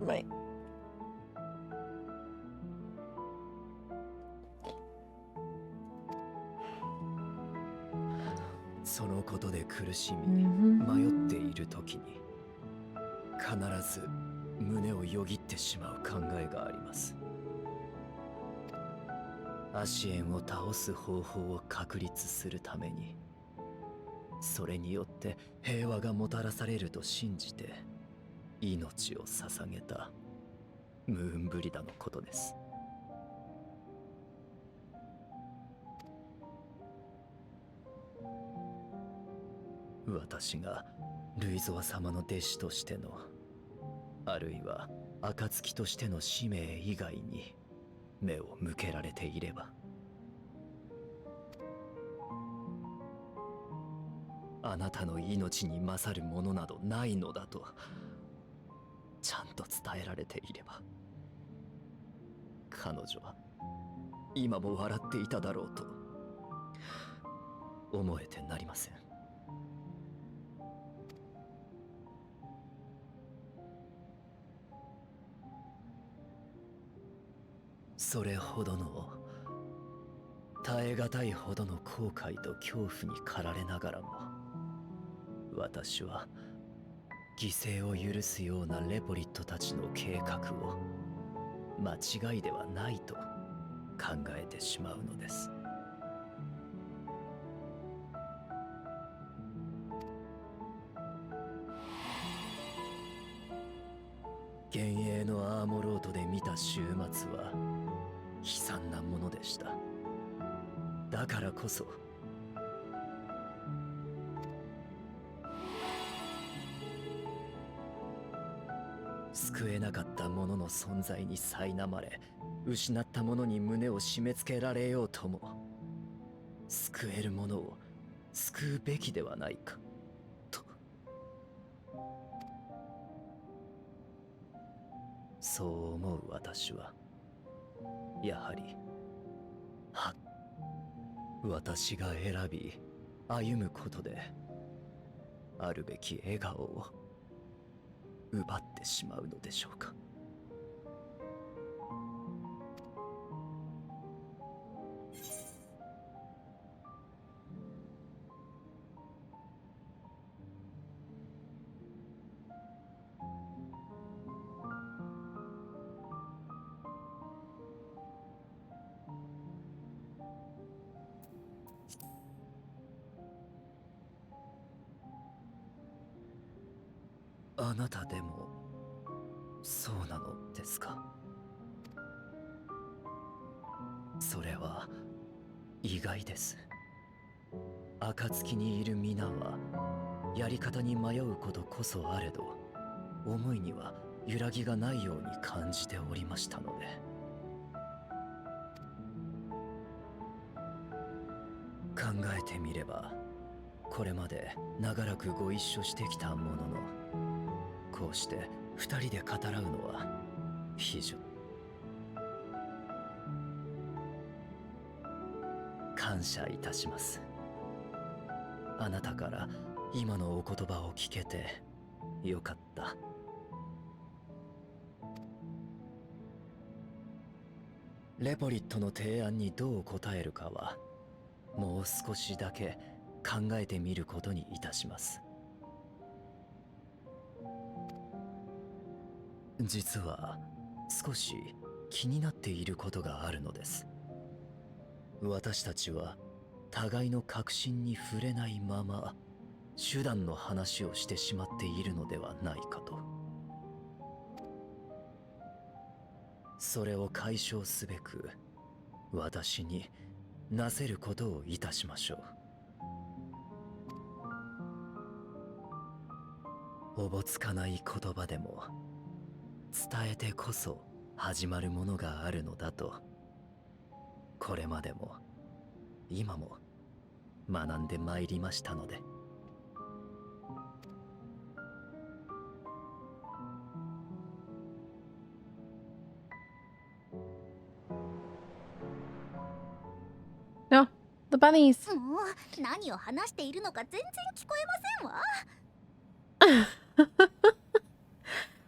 Right. そのことで苦しみ、迷っている時に必ず胸をよぎってしまう考えがあります。足縁を倒す方法を確立するために、それによって平和がもたらされると信じて命を捧げたムーンブリダのことです。私がルイゾワ様の弟子としての、あるいは暁としての使命以外に目を向けられていれば、あなたの命に勝るものなどないのだとちゃんと伝えられていれば、彼女は今も笑っていただろうと思えてなりません。それほどの耐え難いほどの後悔と恐怖に駆られながらも、私は犠牲を許すようなレポリットたちの計画を間違いではないと考えてしまうのです。幻影のアーモロートで見た終末は悲惨なものでした。だからこそ救えなかった者の存在に苛まれ、失った者に胸を締め付けられようとも、救える者を救うべきではないかと、そう思う私はやはり私が選び歩むことであるべき笑顔を奪ってしまうのでしょうか。あなたでもそうなのですか。それは意外です。暁にいる皆はやり方に迷うことこそあれど、思いには揺らぎがないように感じておりましたので。考えてみれば、これまで長らくご一緒してきたものの、こうして二人で語らうのは非常感謝いたします。あなたから今のお言葉を聞けてよかった。レポリットの提案にどう答えるかはもう少しだけ考えてみることにいたします。実は少し気になっていることがあるのです。私たちは互いの確信に触れないまま手段の話をしてしまっているのではないかと。それを解消すべく私になせることをいたしましょう。おぼつかない言葉でも伝えてこそ始まるものがあるのだと、これまでも今も学んでまいりましたので。No, the bunnies. もう何を話しているのか全然聞こえませんわ。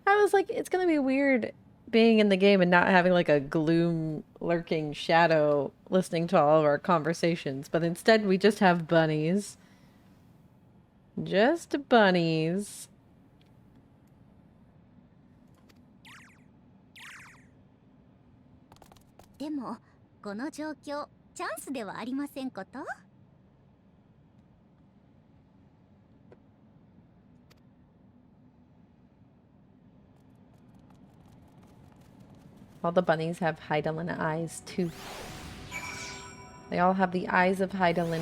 I was like, it's gonna be weird being in the game and not having like a gloom lurking shadow listening to all of our conversations, but instead we just have bunnies. Just bunnies. でもこの状況チャンスではありませんこと。All the bunnies have Heidelin eyes too. They all have the eyes of Heidelin.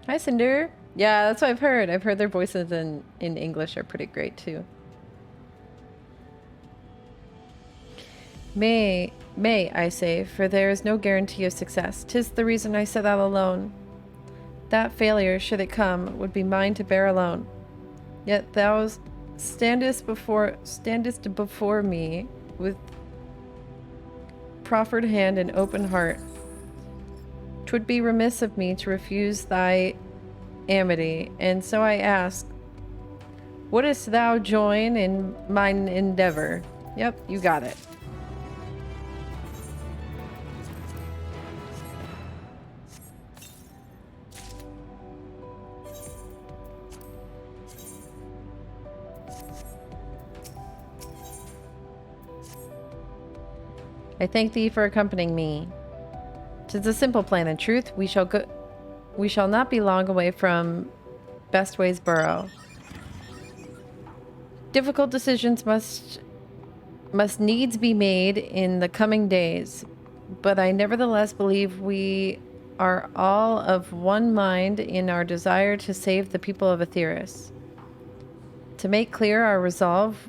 Hi, Cinder. Yeah, that's what I've heard. I've heard their voices in English are pretty great too. May, I say, for there is no guarantee of success. 'Tis the reason I set out alone. That failure, should it come, would be mine to bear alone. Yet thou standest before me with proffered hand and open heart. 'Twould be remiss of me to refuse thy amity, and so I ask, wouldst thou join in mine endeavor? Yep, you got it. I thank thee for accompanying me. 'Tis a simple plan. In truth, we shall not be long away from Bestway's burrow. Difficult decisions must needs be made in the coming days, but I nevertheless believe we are all of one mind in our desire to save the people of Aetheris. To make clear our resolve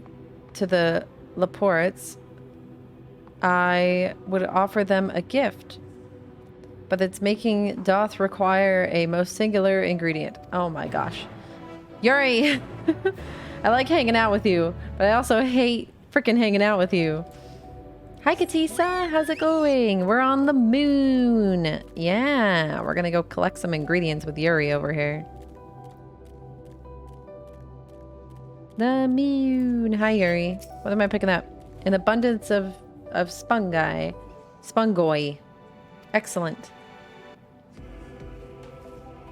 to the Laportes, I would offer them a gift, but its making doth require a most singular ingredient. Oh my gosh. Yuri! I like hanging out with you, but I also hate freaking hanging out with you. Hi Katisa, how's it going? We're on the moon. Yeah, we're gonna go collect some ingredients with Yuri over here. The moon. Hi Yuri. What am I picking up? An abundance of spungoi. Excellent.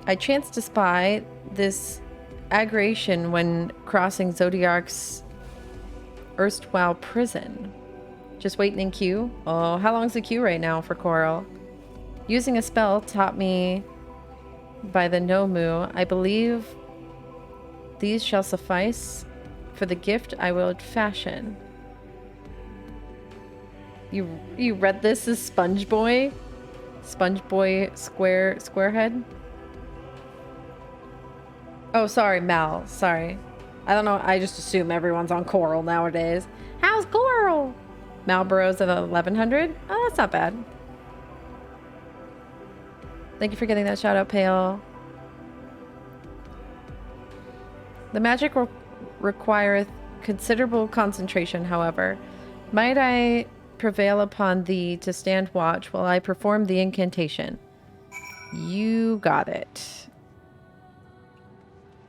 I chanced to spy this aggregation when crossing Zodiac's erstwhile prison. Just waiting in queue. Oh, how long's the queue right now for Coral? Using a spell taught me by the Nomu, I believe these shall suffice for the gift I will fashion. You read this as Sponge Boy? Sponge Boy Squarehead? Oh, sorry, Mal. Sorry. I don't know. I just assume everyone's on Coral nowadays. How's Coral? Malboro's at 1100? Oh, that's not bad. Thank you for getting that shout out, Pale. The magic requireth considerable concentration, however. Might I prevail upon thee to stand watch while I perform the incantation? You got it.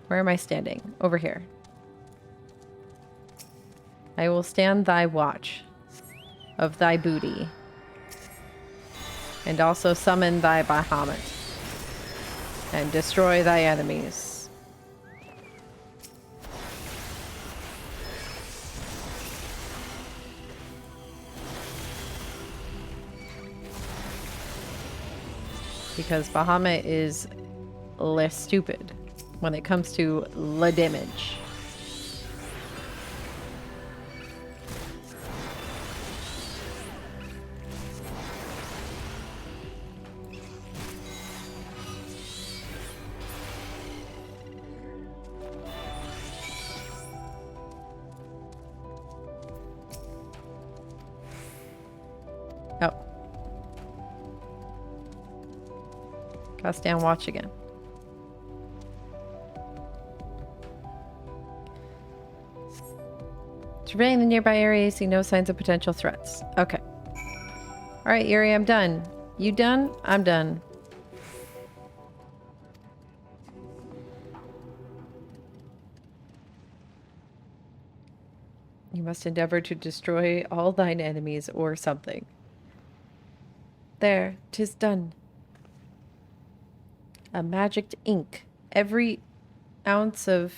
Where am I standing? Over here. I will stand thy watch of thy booty, and also summon thy Bahamut, and destroy thy enemies. Because Bahamut is less stupid when it comes to the damage. Oh. Gotta stand watch again. Surveying the nearby area, see no signs of potential threats. Okay. Alright, Yuri, I'm done. You done? I'm done. You must endeavor to destroy all thine enemies or something. There, 'tis done. A magicked ink. Every ounce of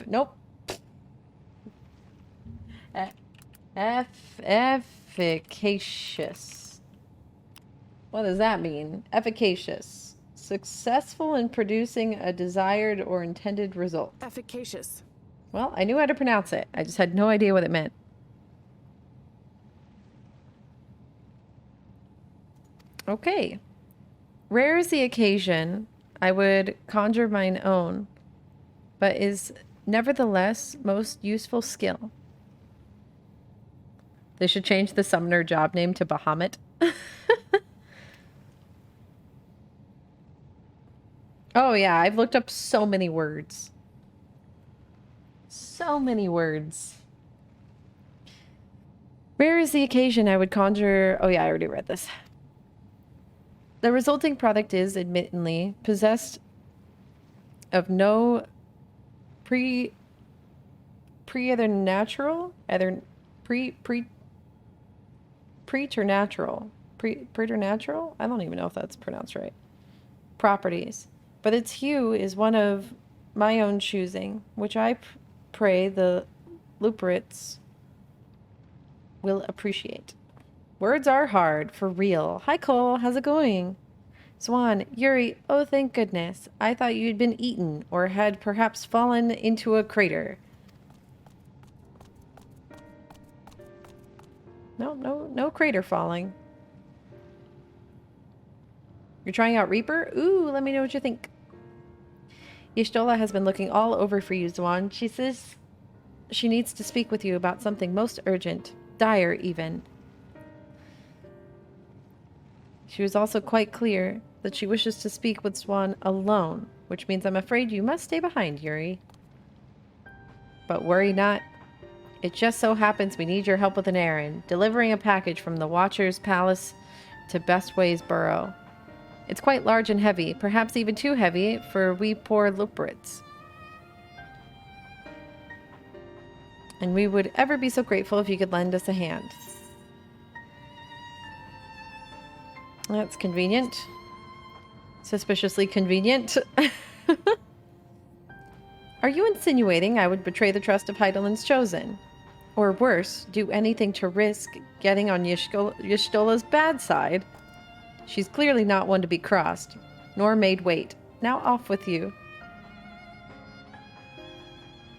nope. Efficacious. What does that mean? Efficacious. Successful in producing a desired or intended result. Efficacious. Well, I knew how to pronounce it. I just had no idea what it meant. Okay. Rare is the occasion I would conjure mine own, but is nevertheless most useful skill. They should change the summoner job name to Bahamut. Oh yeah, I've looked up so many words. So many words. Rare is the occasion I would conjure... Oh yeah, I already read this. The resulting product is, admittedly, possessed of no preternatural preternatural? I don't even know if that's pronounced right. Properties. But its hue is one of my own choosing, which I pray the Luperits will appreciate. Words are hard, for real. Hi, Cole. How's it going? Swan, Yuri, oh, thank goodness. I thought you'd been eaten, or had perhaps fallen into a crater. No crater falling. You're trying out Reaper? Ooh, let me know what you think. Y'shtola has been looking all over for you, Zuan. She says she needs to speak with you about something most urgent. Dire, even. She was also quite clear that she wishes to speak with Swan alone, which means I'm afraid you must stay behind, Yuri. But worry not. It just so happens we need your help with an errand, delivering a package from the Watcher's Palace to Bestway's Burrow. It's quite large and heavy, perhaps even too heavy for we poor Luperits. And we would ever be so grateful if you could lend us a hand. That's convenient. Suspiciously convenient. Are you insinuating I would betray the trust of Heidelin's Chosen? Or worse, do anything to risk getting on Y'shtola's bad side? She's clearly not one to be crossed, nor made wait. Now off with you.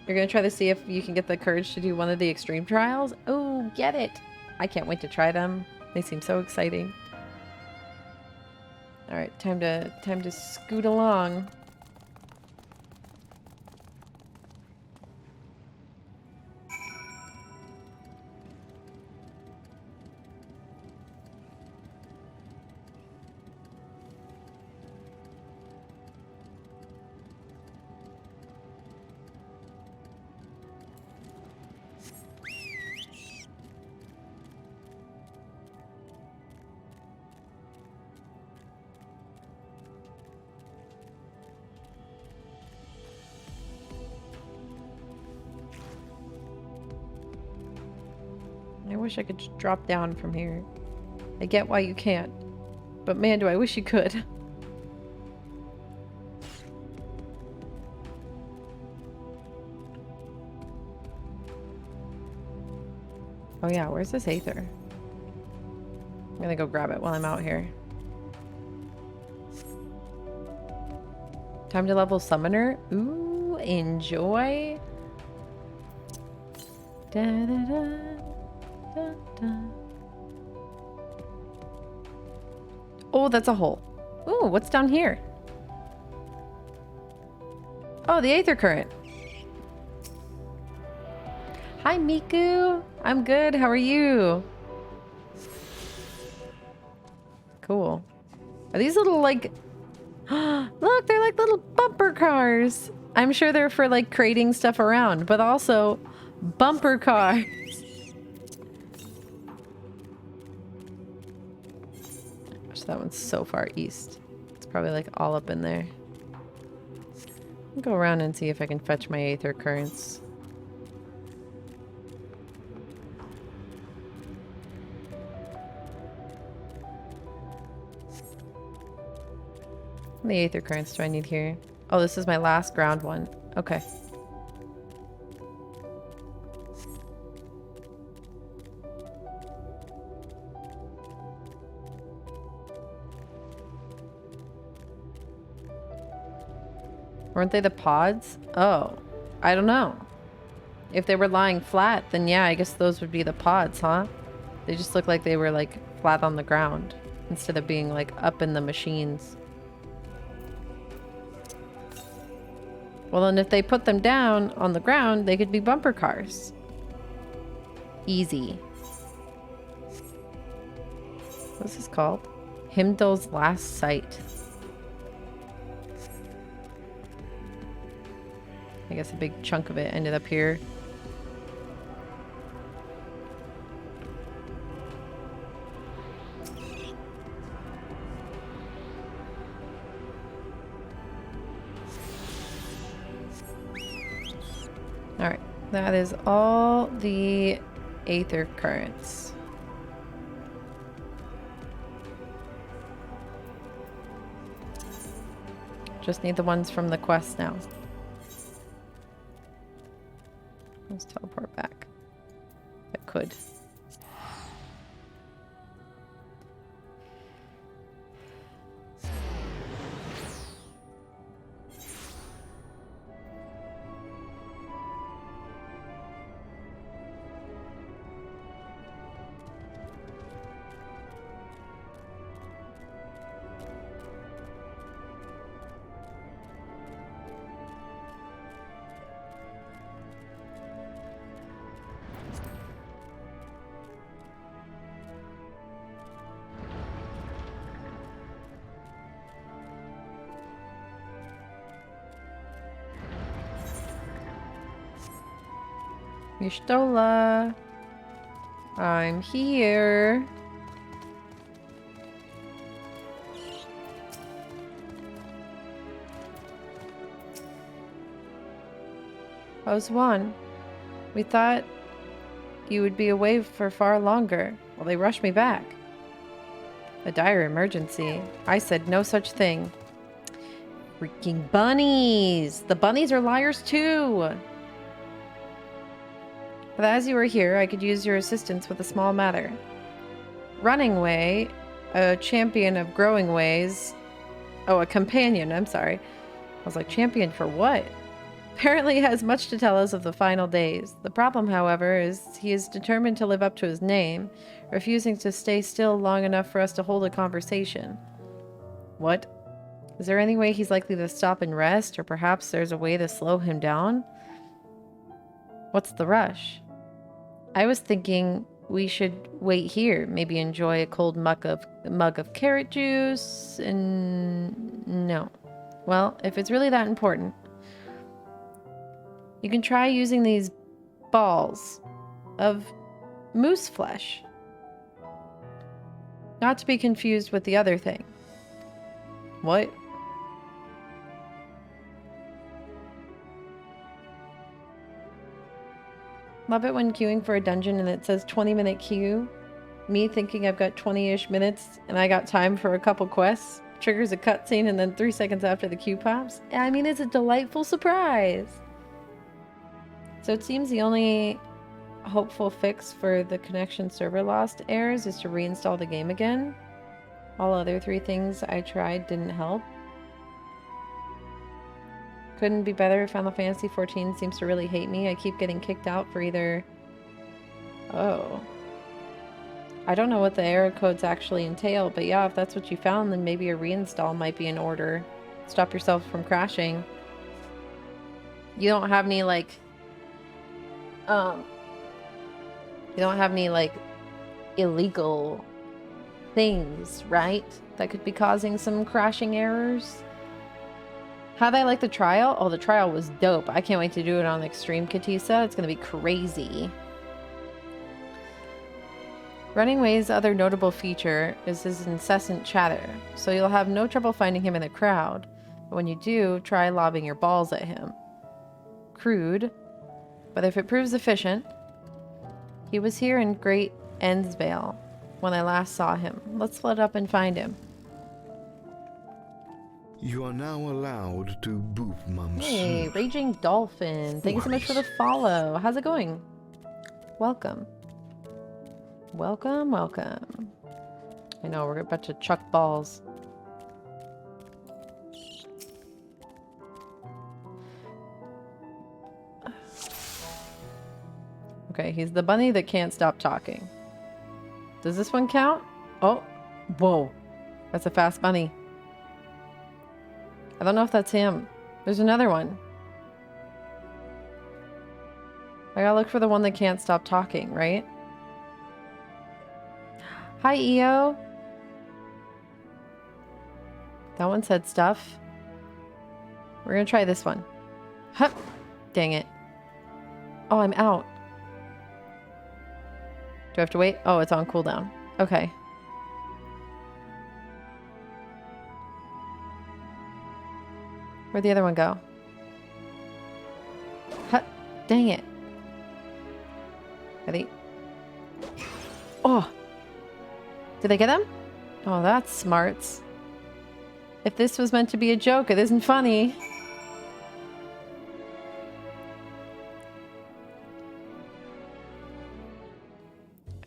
You're going to try to see if you can get the courage to do one of the extreme trials? Oh, get it! I can't wait to try them. They seem so exciting. Alright, time to scoot along. I wish I could just drop down from here. I get why you can't. But man, do I wish you could. Oh yeah, where's this Aether? I'm gonna go grab it while I'm out here. Time to level Summoner. Ooh, enjoy. Da, da, da, da, da. Oh, that's a hole. Ooh, what's down here? Oh, the Aether Current. Hi, Miku. I'm good. How are you? Cool. Are these little, like... Look, they're like little bumper cars. I'm sure they're for like crating stuff around, but also bumper cars. Gosh, that one's so far east. It's probably like all up in there. I'll go around and see if I can fetch my aether currents. How many aether currents do I need here? Oh, this is my last ground one. Okay. Weren't they the pods? Oh, I don't know. If they were lying flat, then yeah, I guess those would be the pods, huh? They just look like they were like flat on the ground instead of being like up in the machines. Well, then if they put them down on the ground, they could be bumper cars. Easy. What's this called? Himdall's Last Sight. I guess a big chunk of it ended up here. Alright, that is all the aether currents. Just need the ones from the quest now. Let's teleport back. If I could. Y'shtola. I'm here. How's one? We thought you would be away for far longer. Well, they rushed me back. A dire emergency. I said no such thing. Freaking bunnies! The bunnies are liars too! But as you were here, I could use your assistance with a small matter. Running Way, a champion of growing ways... Oh, a companion, I'm sorry. I was like, champion for what? Apparently has much to tell us of the final days. The problem, however, is he is determined to live up to his name, refusing to stay still long enough for us to hold a conversation. What? Is there any way he's likely to stop and rest, or perhaps there's a way to slow him down? What's the rush? I was thinking we should wait here, maybe enjoy a cold mug of carrot juice, and no. Well, if it's really that important, you can try using these balls of moose flesh. Not to be confused with the other thing. What? Love it when queuing for a dungeon and it says 20-minute queue. Me thinking I've got 20-ish minutes and I got time for a couple quests. Triggers a cutscene and then 3 seconds after the queue pops. I mean, it's a delightful surprise. So it seems the only hopeful fix for the connection server lost errors is to reinstall the game again. All other 3 things I tried didn't help. Couldn't be better. Final Fantasy 14 seems to really hate me. I keep getting kicked out for either... Oh. I don't know what the error codes actually entail, but yeah, if that's what you found, then maybe a reinstall might be in order. Stop yourself from crashing. You don't have any, like... You don't have any, like, illegal things, right? That could be causing some crashing errors? How'd I like the trial? Oh, the trial was dope. I can't wait to do it on Extreme Katisa. It's gonna be crazy. Running Way's other notable feature is his incessant chatter, so you'll have no trouble finding him in the crowd. But when you do, try lobbing your balls at him. Crude, but if it proves efficient. He was here in Great Endsvale when I last saw him. Let's split up and find him. You are now allowed to boop, Mums. Hey, Raging Dolphin. Thank you so much for the follow. How's it going? Welcome. Welcome, welcome. I know, we're about to chuck balls. Okay, he's the bunny that can't stop talking. Does this one count? Oh, whoa. That's a fast bunny. I don't know if that's him. There's another one. I gotta look for the one that can't stop talking, right? Hi, EO. That one said stuff. We're gonna try this one. Huh. Dang it. Oh, I'm out. Do I have to wait? Oh, it's on cooldown. Okay. Where'd the other one go? Huh. Dang it. Ready? Oh! Did they get him? Oh, that's smarts. If this was meant to be a joke, it isn't funny.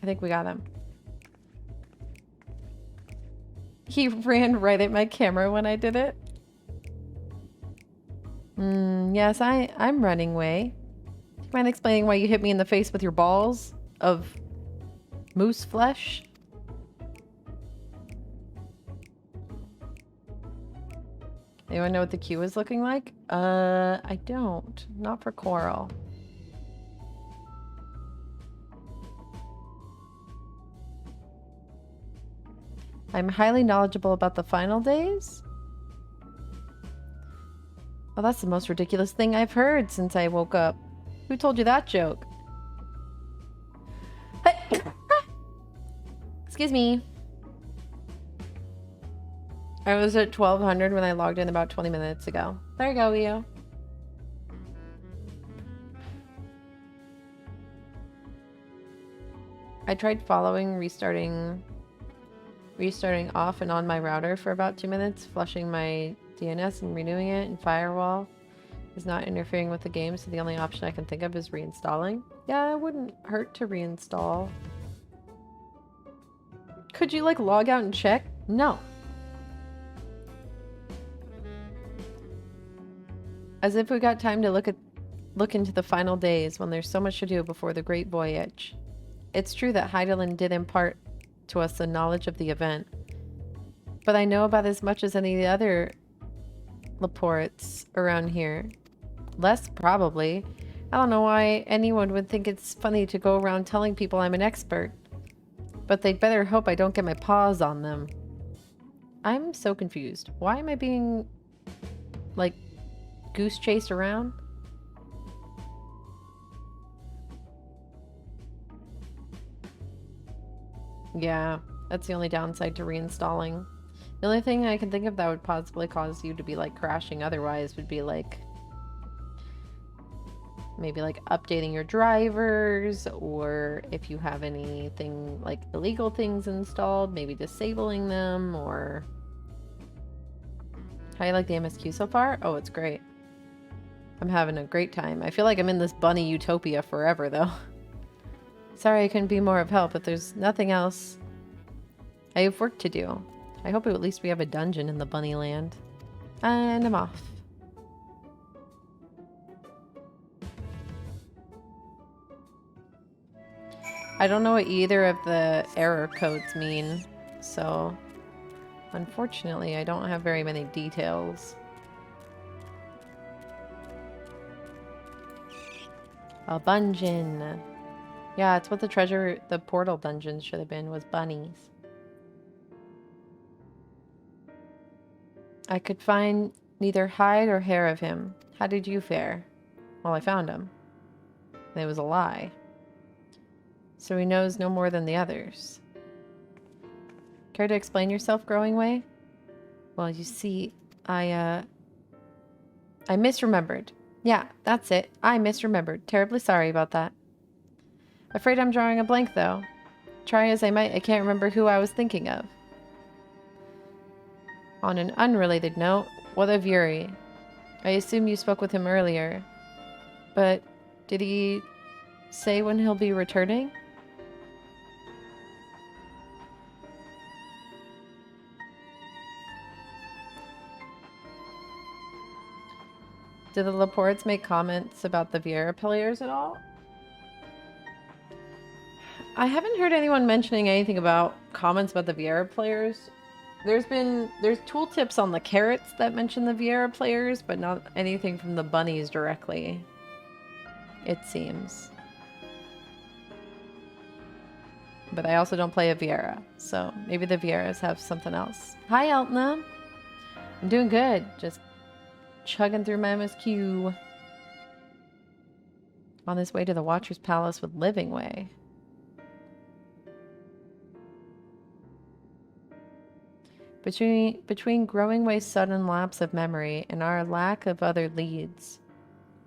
I think we got him. He ran right at my camera when I did it. Yes, I'm running away. Do you mind explaining why you hit me in the face with your balls of moose flesh? Anyone know what the queue is looking like? I don't. Not for Coral. I'm highly knowledgeable about the final days. Well, that's the most ridiculous thing I've heard since I woke up. Who told you that joke? Hey! Excuse me. I was at 1200 when I logged in about 20 minutes ago. There you go, Leo. I tried following, restarting off and on my router for about 2 minutes, flushing my DNS and renewing it, and Firewall is not interfering with the game, so the only option I can think of is reinstalling. Yeah, it wouldn't hurt to reinstall. Could you, like, log out and check? No. As if we got time to look into the final days when there's so much to do before the Great Voyage. It's true that Heidelin did impart to us the knowledge of the event, but I know about as much as any of the other Laportes around here. Less, probably. I don't know why anyone would think it's funny to go around telling people I'm an expert, but they'd better hope I don't get my paws on them. I'm so confused. Why am I being, like, goose chased around? Yeah, that's the only downside to reinstalling. The only thing I can think of that would possibly cause you to be, like, crashing otherwise would be, like, maybe, like, updating your drivers, or if you have anything, like, illegal things installed, maybe disabling them, or... How you like the MSQ so far? Oh, it's great. I'm having a great time. I feel like I'm in this bunny utopia forever, though. Sorry I couldn't be more of help, but there's nothing else. I have work to do. I hope at least we have a dungeon in the bunny land. And I'm off. I don't know what either of the error codes mean, so unfortunately I don't have very many details. A bungeon. Yeah, it's what the portal dungeons should have been, was bunnies. I could find neither hide or hair of him. How did you fare? Well, I found him. And it was a lie. So he knows no more than the others. Care to explain yourself, Growing Way? Well, you see, I misremembered. Yeah, that's it. I misremembered. Terribly sorry about that. Afraid I'm drawing a blank, though. Try as I might, I can't remember who I was thinking of. On an unrelated note, what of Yuri? I assume you spoke with him earlier. But did he say when he'll be returning? Did the Laportes make comments about the Vieira players at all? I haven't heard anyone mentioning anything about comments about the Vieira players. There's tooltips on the carrots that mention the Vieira players, but not anything from the bunnies directly, it seems. But I also don't play a Vieira, so maybe the Vieiras have something else. Hi, Eltna. I'm doing good. Just chugging through my MSQ. On this way to the Watcher's Palace with Living Way. Between Growing Way's sudden lapse of memory and our lack of other leads,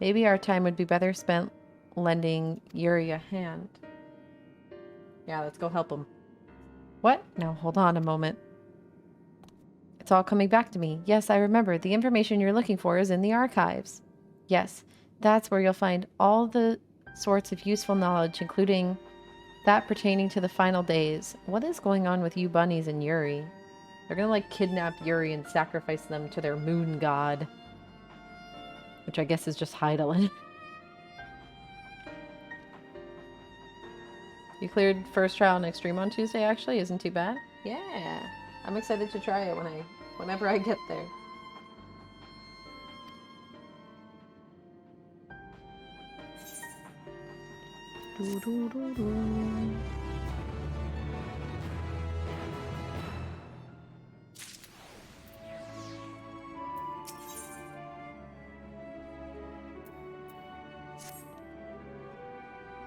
maybe our time would be better spent lending Yuri a hand. Yeah, let's go help him. What? Now, hold on a moment. It's all coming back to me. Yes, I remember. The information you're looking for is in the archives. Yes, that's where you'll find all the sorts of useful knowledge, including that pertaining to the final days. What is going on with you bunnies and Yuri? They're gonna, like, kidnap Yuri and sacrifice them to their moon god. Which I guess is just Hydaelyn. You cleared first trial and extreme on Tuesday, actually? Isn't too bad? Yeah. I'm excited to try it whenever I get there.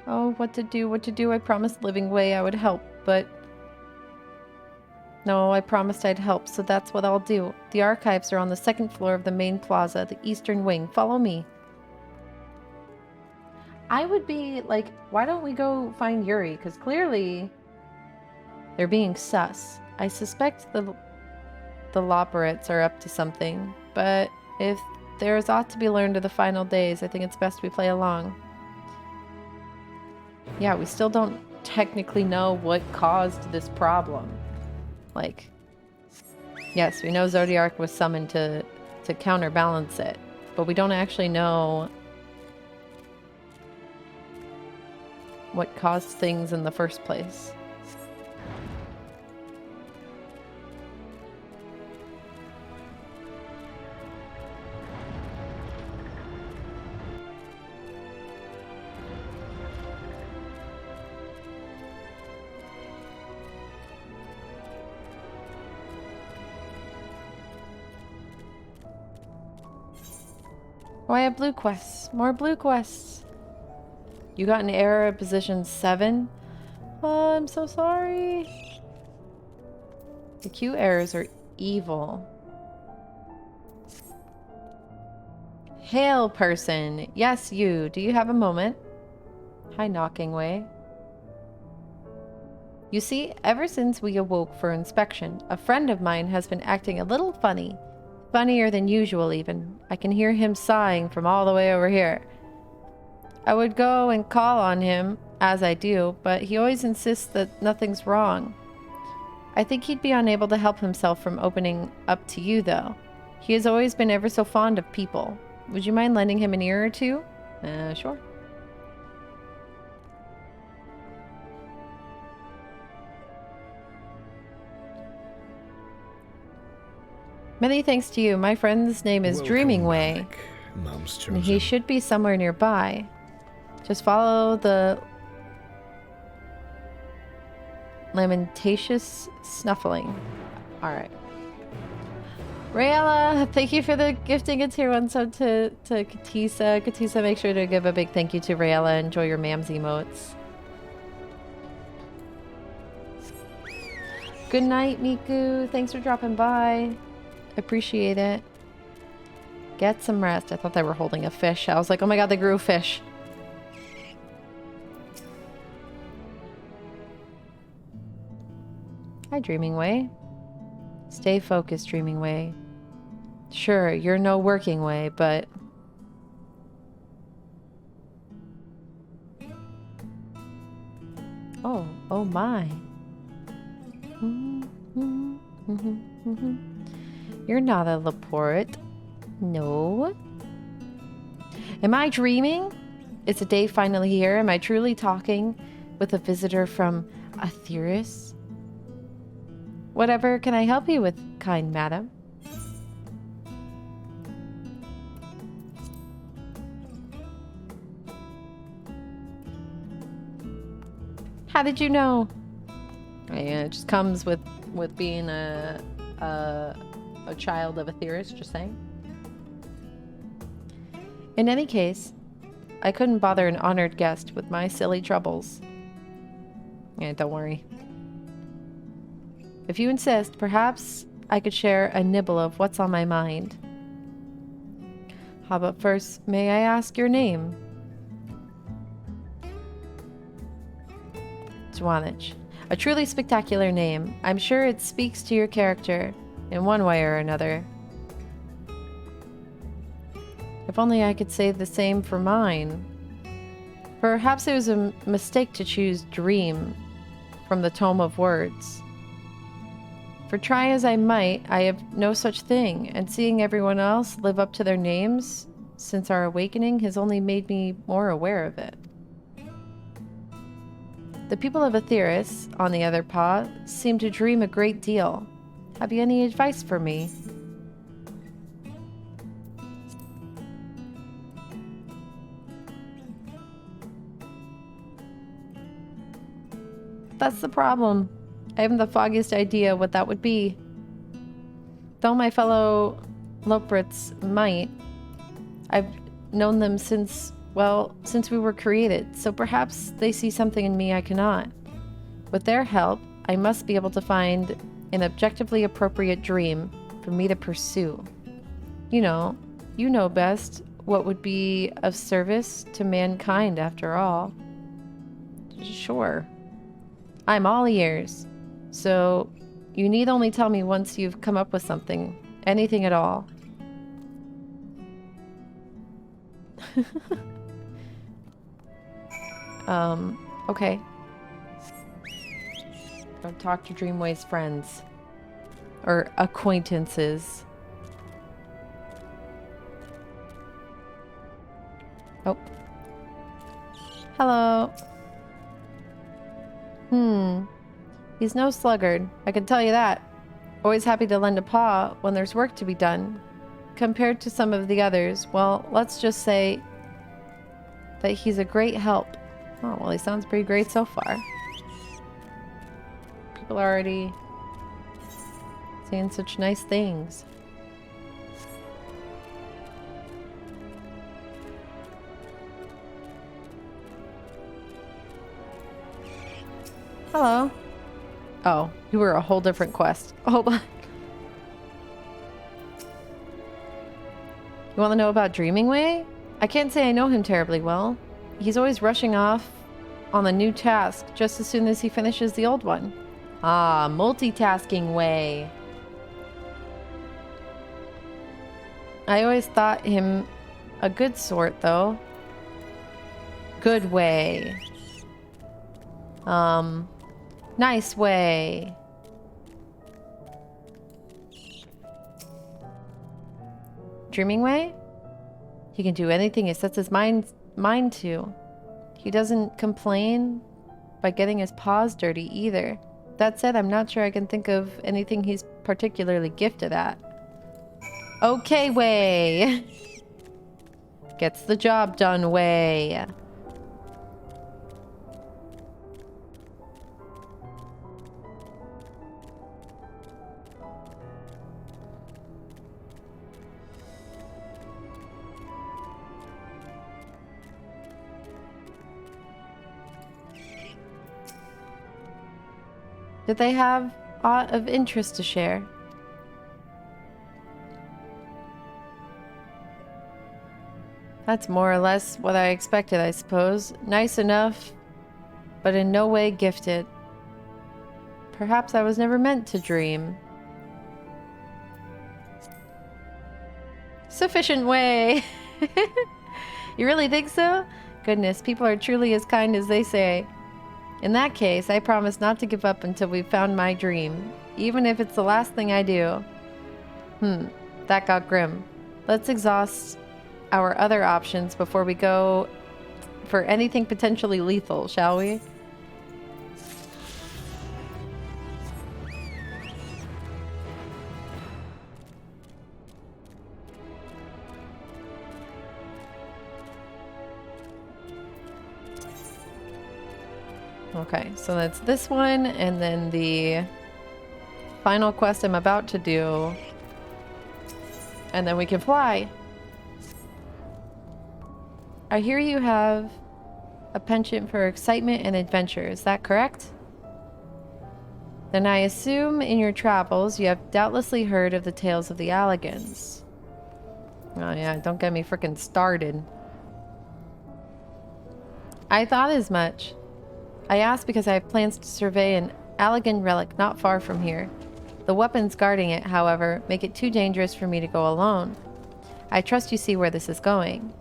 Oh, what to do. I promised Living Way I would help, but... No, I promised I'd help, so that's what I'll do. The archives are on the second floor of the main plaza, the eastern wing. Follow me. I would be like, why don't we go find Yuri? Because clearly they're being sus. I suspect the Loporits are up to something, but if there's aught to be learned of the final days, I think it's best we play along. Yeah, we still don't technically know what caused this problem. Like, yes, we know Zodiark was summoned to counterbalance it, but we don't actually know what caused things in the first place. Oh, I have blue quests. More blue quests. You got an error at position 7? Oh, I'm so sorry. The Q errors are evil. Hail, person. Yes, you. Do you have a moment? Hi, Knocking Way. You see, ever since we awoke for inspection, a friend of mine has been acting a little funny. Funnier than usual, even. I can hear him sighing from all the way over here. I would go and call on him, as I do, but he always insists that nothing's wrong. I think he'd be unable to help himself from opening up to you, though. He has always been ever so fond of people. Would you mind lending him an ear or two? Sure. Many thanks to you. My friend's name is Dreaming Way. And he should be somewhere nearby. Just follow the lamentatious snuffling. Alright. Rayella, thank you for the gifting a tier 1 sub to Katisa. Katisa, make sure to give a big thank you to Rayella. Enjoy your Mams emotes. Good night, Miku. Thanks for dropping by. Appreciate it. Get some rest. I thought they were holding a fish. I was like, oh my god, they grew a fish. Hi, Dreaming Way. Stay focused, Dreaming Way. Sure, you're no working way, but... Oh my. You're not a Laporte. No. Am I dreaming? Is the day finally here? Am I truly talking with a visitor from Aetheris? Whatever can I help you with, kind madam? How did you know? Yeah, it just comes with being a child of Aetheris, just saying. In any case, I couldn't bother an honored guest with my silly troubles. Yeah, don't worry. If you insist, perhaps I could share a nibble of what's on my mind. How about first, may I ask your name? Zuaniich. A truly spectacular name. I'm sure it speaks to your character in one way or another. If only I could say the same for mine. Perhaps it was a mistake to choose Dream from the Tome of Words. For try as I might, I have no such thing, and seeing everyone else live up to their names since our awakening has only made me more aware of it. The people of Aetheris, on the other paw, seem to dream a great deal. Have you any advice for me? That's the problem. I haven't the foggiest idea what that would be. Though my fellow Loprits might, I've known them since we were created, so perhaps they see something in me I cannot. With their help, I must be able to find an objectively appropriate dream for me to pursue. You know best what would be of service to mankind after all. Sure. I'm all ears. So, you need only tell me once you've come up with something. Anything at all. Okay. Go talk to Dreamway's friends. Or acquaintances. Oh. Hello. He's no sluggard, I can tell you that. Always happy to lend a paw when there's work to be done. Compared to some of the others, well, let's just say that he's a great help. Oh, well, he sounds pretty great so far. People are already saying such nice things. Hello. Oh, you were a whole different quest. Hold on. You want to know about Dreaming Way? I can't say I know him terribly well. He's always rushing off on the new task just as soon as he finishes the old one. Ah, multitasking Way. I always thought him a good sort, though. Good Way. Nice Way. Dreaming Way? He can do anything he sets his mind to. He doesn't complain by getting his paws dirty either. That said, I'm not sure I can think of anything he's particularly gifted at. Okay, Way. Gets the job done, Way. Did they have aught of interest to share? That's more or less what I expected, I suppose. Nice enough, but in no way gifted. Perhaps I was never meant to dream. Sufficient way. You really think so? Goodness, people are truly as kind as they say. In that case, I promise not to give up until we've found my dream, even if it's the last thing I do. That got grim. Let's exhaust our other options before we go for anything potentially lethal, shall we? Okay, so that's this one, and then the final quest I'm about to do, and then we can fly. I hear you have a penchant for excitement and adventure, is that correct? Then I assume in your travels you have doubtlessly heard of the tales of the Alligans. Oh yeah, don't get me frickin' started. I thought as much. I asked because I have plans to survey an Allagan relic not far from here. The weapons guarding it, however, make it too dangerous for me to go alone. I trust you see where this is going.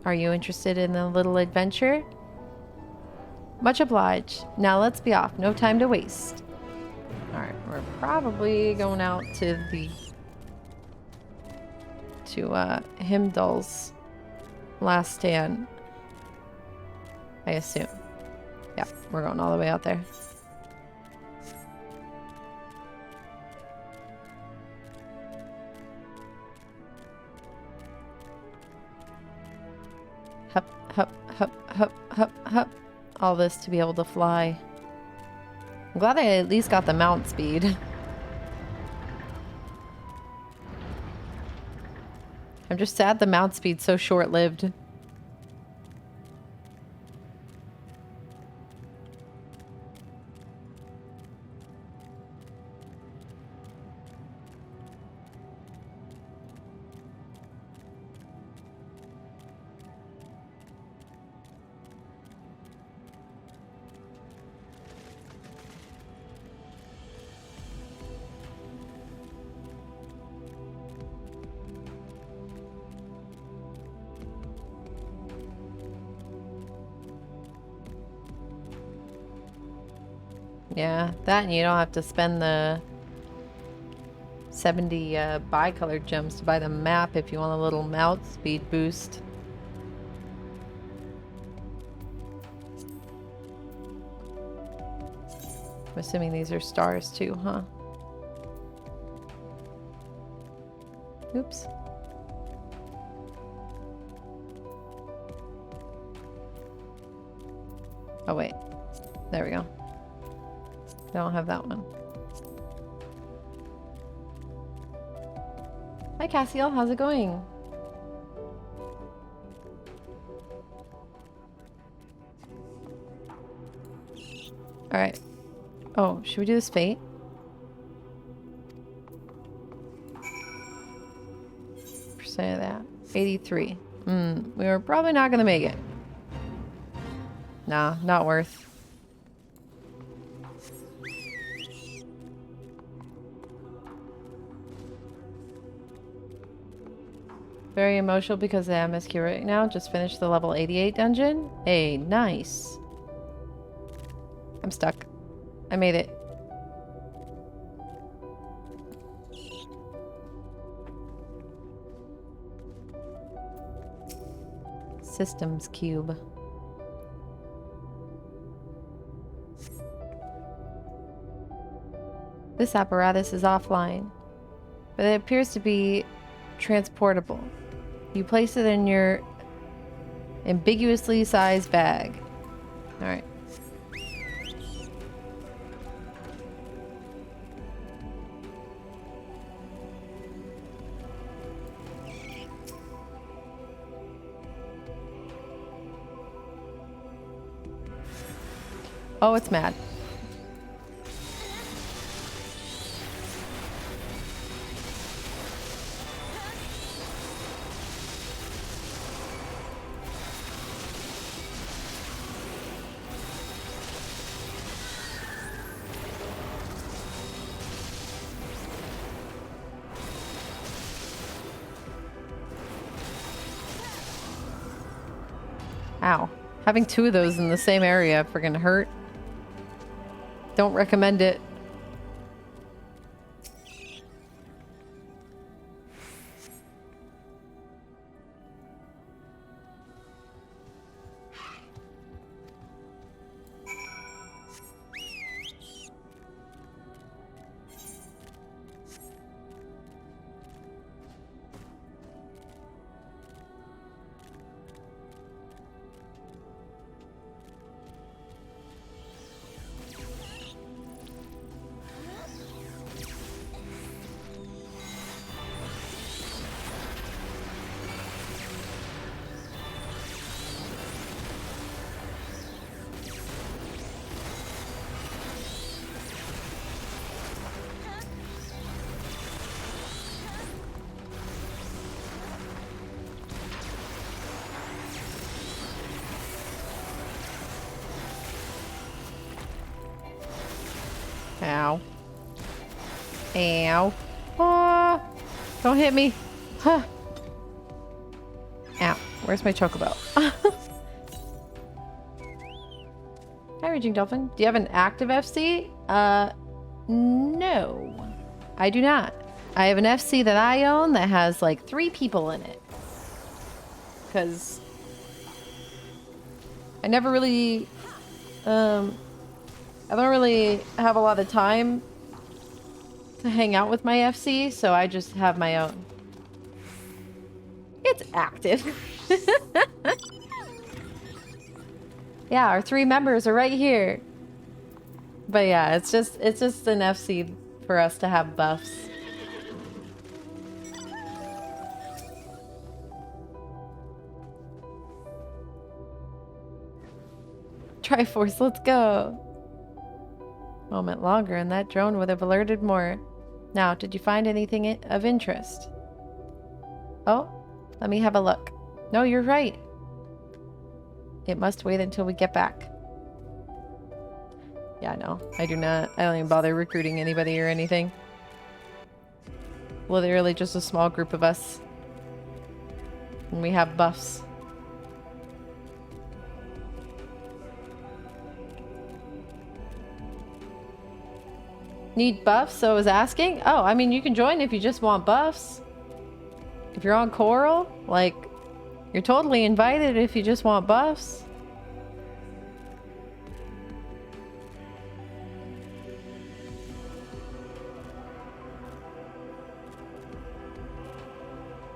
Are you interested in a little adventure? Much obliged. Now let's be off. No time to waste. Alright, we're probably going out to Himdall's last stand. I assume. Yeah, we're going all the way out there. Hup, hup, hup, hup, hup, hup. All this to be able to fly. I'm glad I at least got the mount speed. I'm just sad the mount speed's so short-lived. Yeah, that and you don't have to spend the 70 bi-colored gems to buy the map if you want a little mount speed boost. I'm assuming these are stars too, huh? Oops. Oh wait, there we go. I don't have that one. Hi Cassiel, how's it going? Alright. Oh, should we do this fate? Percent of that. 83. We were probably not gonna make it. Nah, not worth. Very emotional because of the MSQ right now. Just finished the level 88 dungeon. Hey, nice. I'm stuck. I made it. Systems cube. This apparatus is offline, but it appears to be transportable. You place it in your ambiguously sized bag. Alright. Oh, it's mad. Ow. Having 2 of those in the same area friggin' hurt. Don't recommend it. Ow. Ow. Oh, don't hit me. Huh. Ow. Where's my chocobo? Hi, Raging Dolphin. Do you have an active FC? No. I do not. I have an FC that I own that has like 3 people in it. Because I never really... I don't really have a lot of time to hang out with my FC, so I just have my own. It's active. Yeah, our 3 members are right here. But yeah, it's just an FC for us to have buffs. Triforce, let's go. Moment longer and that drone would have alerted more. Now, did you find anything of interest? Oh, let me have a look. No, you're right. It must wait until we get back. Yeah, no, I do not. I don't even bother recruiting anybody or anything. Literally just a small group of us. And we have buffs. Need buffs? So I was asking. Oh, I mean, you can join if you just want buffs. If you're on Coral, like, you're totally invited if you just want buffs.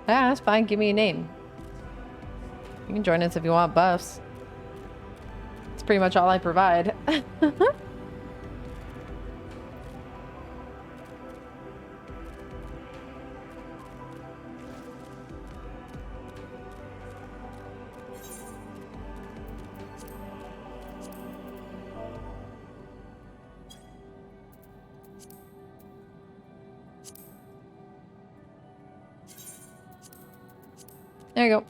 Yeah, that's fine. Give me a name. You can join us if you want buffs. It's pretty much all I provide. There you go.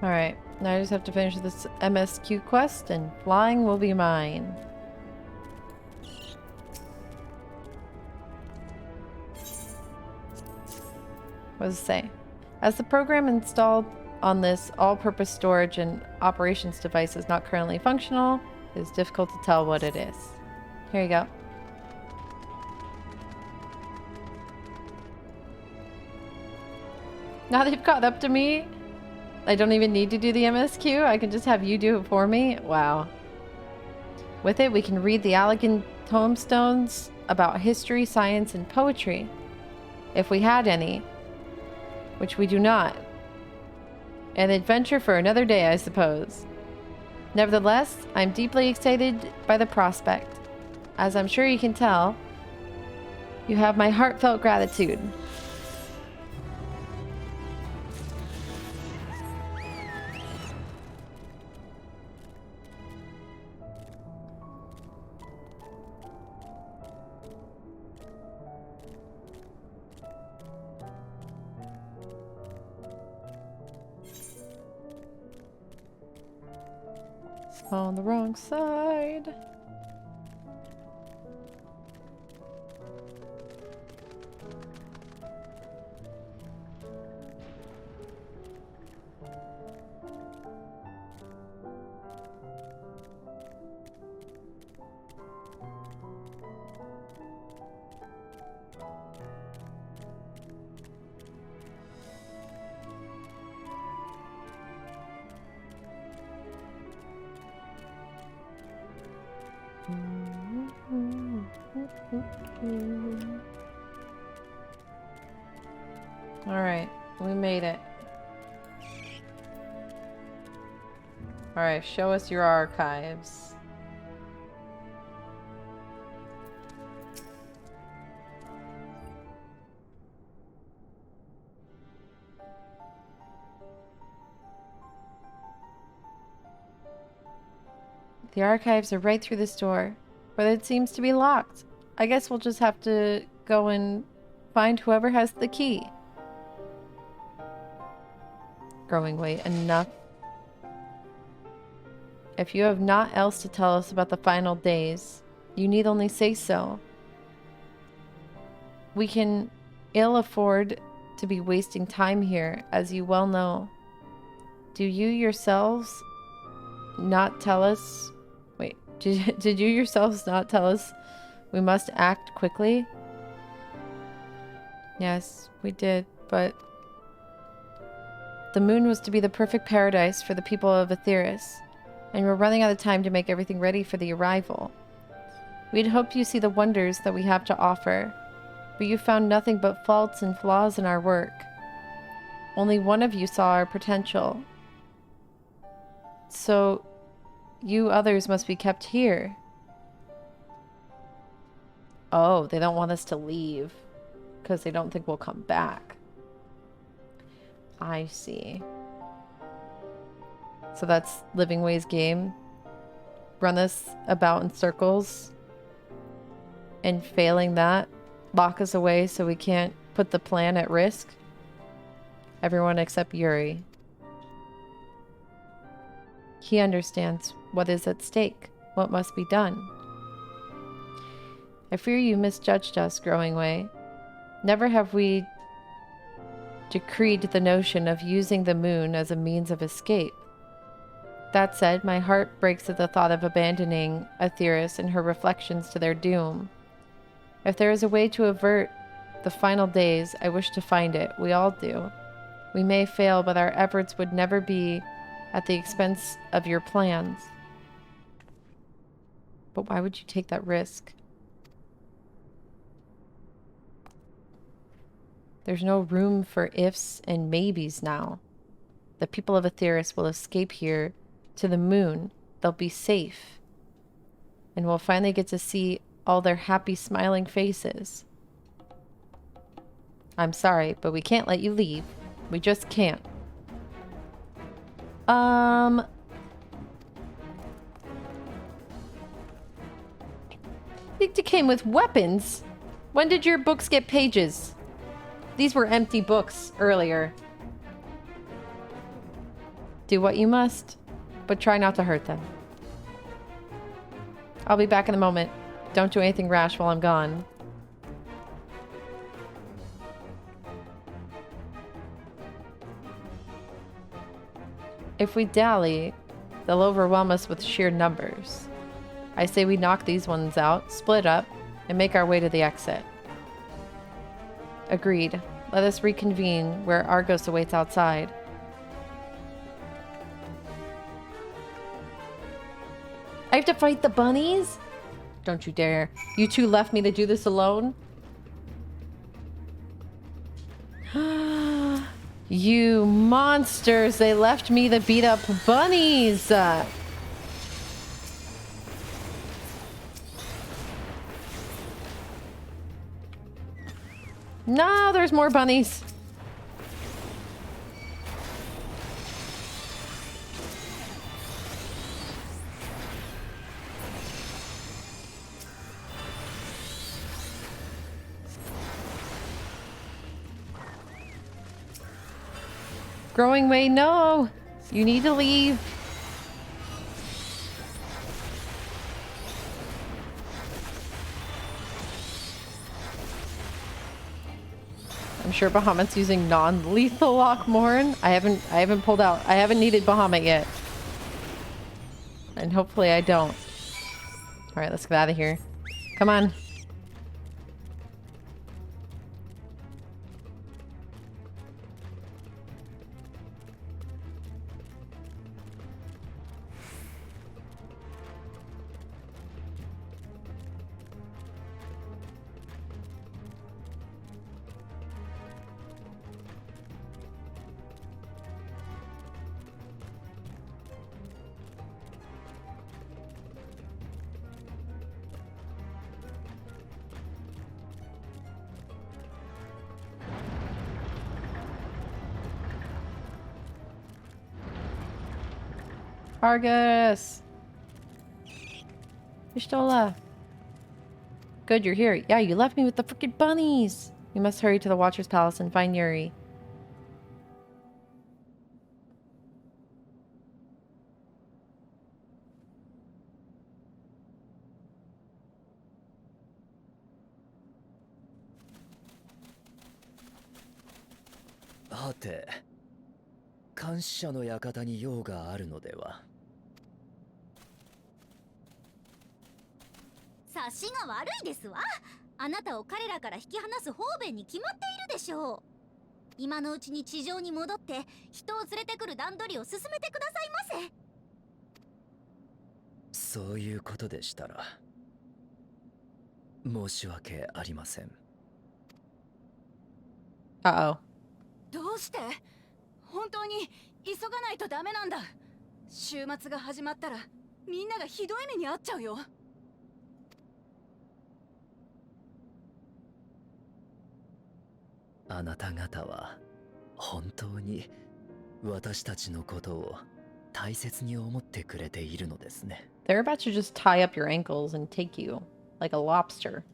Alright, now I just have to finish this MSQ quest and flying will be mine. What does it say? As the program installed on this all-purpose storage and operations device is not currently functional, it is difficult to tell what it is. Here you go. Now that you've caught up to me, I don't even need to do the MSQ. I can just have you do it for me. Wow. With it, we can read the elegant tombstones about history, science, and poetry, if we had any, which we do not. An adventure for another day, I suppose. Nevertheless, I'm deeply excited by the prospect. As I'm sure you can tell, you have my heartfelt gratitude. On the wrong side. Alright, we made it. Alright, show us your archives. The archives are right through this door, but it seems to be locked. I guess we'll just have to go and find whoever has the key. Growing weight, enough. If you have naught else to tell us about the final days, you need only say so. We can ill afford to be wasting time here, as you well know. Do you yourselves not tell us... Wait, did you yourselves not tell us we must act quickly? Yes, we did, but... The moon was to be the perfect paradise for the people of Aetheris, and we're running out of time to make everything ready for the arrival. We'd hoped you see the wonders that we have to offer, but you found nothing but faults and flaws in our work. Only one of you saw our potential. So, you others must be kept here. Oh, they don't want us to leave, because they don't think we'll come back. I see. So that's Living Way's game. Run us about in circles. And failing that, lock us away so we can't put the plan at risk. Everyone except Yuri. He understands what is at stake, what must be done. I fear you misjudged us, Growing Way. Never have we decreed the notion of using the moon as a means of escape. That said, my heart breaks at the thought of abandoning Aetheris and her reflections to their doom. If there is a way to avert the final days, I wish to find it. We all do. We may fail, but our efforts would never be at the expense of your plans. But why would you take that risk? There's no room for ifs and maybes now. The people of Aetheris will escape here to the moon. They'll be safe. And we'll finally get to see all their happy, smiling faces. I'm sorry, but we can't let you leave. We just can't. You came with weapons? When did your books get pages? These were empty books earlier. Do what you must, but try not to hurt them. I'll be back in a moment. Don't do anything rash while I'm gone. If we dally, they'll overwhelm us with sheer numbers. I say we knock these ones out, split up, and make our way to the exit. Agreed. Let us reconvene where Argos awaits outside. I have to fight the bunnies? Don't you dare. You two left me to do this alone? You monsters! They left me to beat up bunnies! No, there's more bunnies. Growing way, no! You need to leave. I'm sure Bahamut's using non-lethal Lockmorn. I haven't pulled out. I haven't needed Bahamut yet. And hopefully I don't. Alright, let's get out of here. Come on. Argus! Ishtola! Good, you're here. Yeah, you left me with the freaking bunnies! You must hurry to the Watcher's Palace and find Yuri.はて、監視者の館に用があるのでは。察しが悪いですわ。あなたを彼らから引き離す方便に決まっているでしょう。今のうちに地上に戻って人を連れてくる段取りを進めてくださいませ。そういうことでしたら申し訳ありません。Uh-oh. どうして？本当に急がないとダメなんだ。週末が始まったらみんながひどい目に遭っちゃうよ。あなた方は本当に私たちのことを大切に思ってくれているのですね。They're about to just tie up your ankles and take you like a lobster. "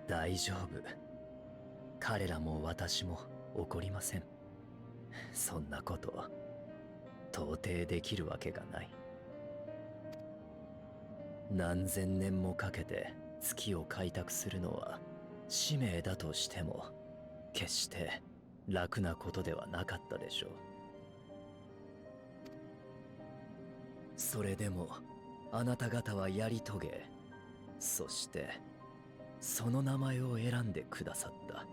大丈夫。彼らも私も怒りません。そんなこと到底できるわけがない。何千年もかけて月を開拓するのは使命だとしても決して楽なことではなかったでしょう。それでもあなた方はやり遂げ、そしてその名前を選んでくださった。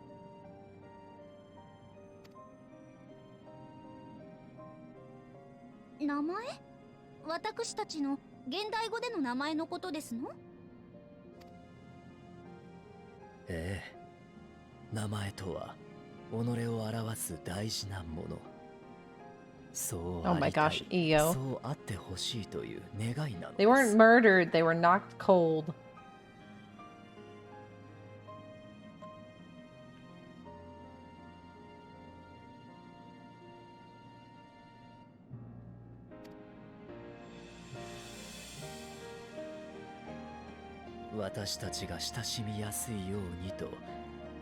名前？私たちの現代語での名前のことですの？ええ、名前とは己を表す大事なもの。そうありたい、 Oh my gosh, Io. そうあってほしいという願いなのです。 They weren't murdered, they were knocked cold. 私たちが親しみやすいようにと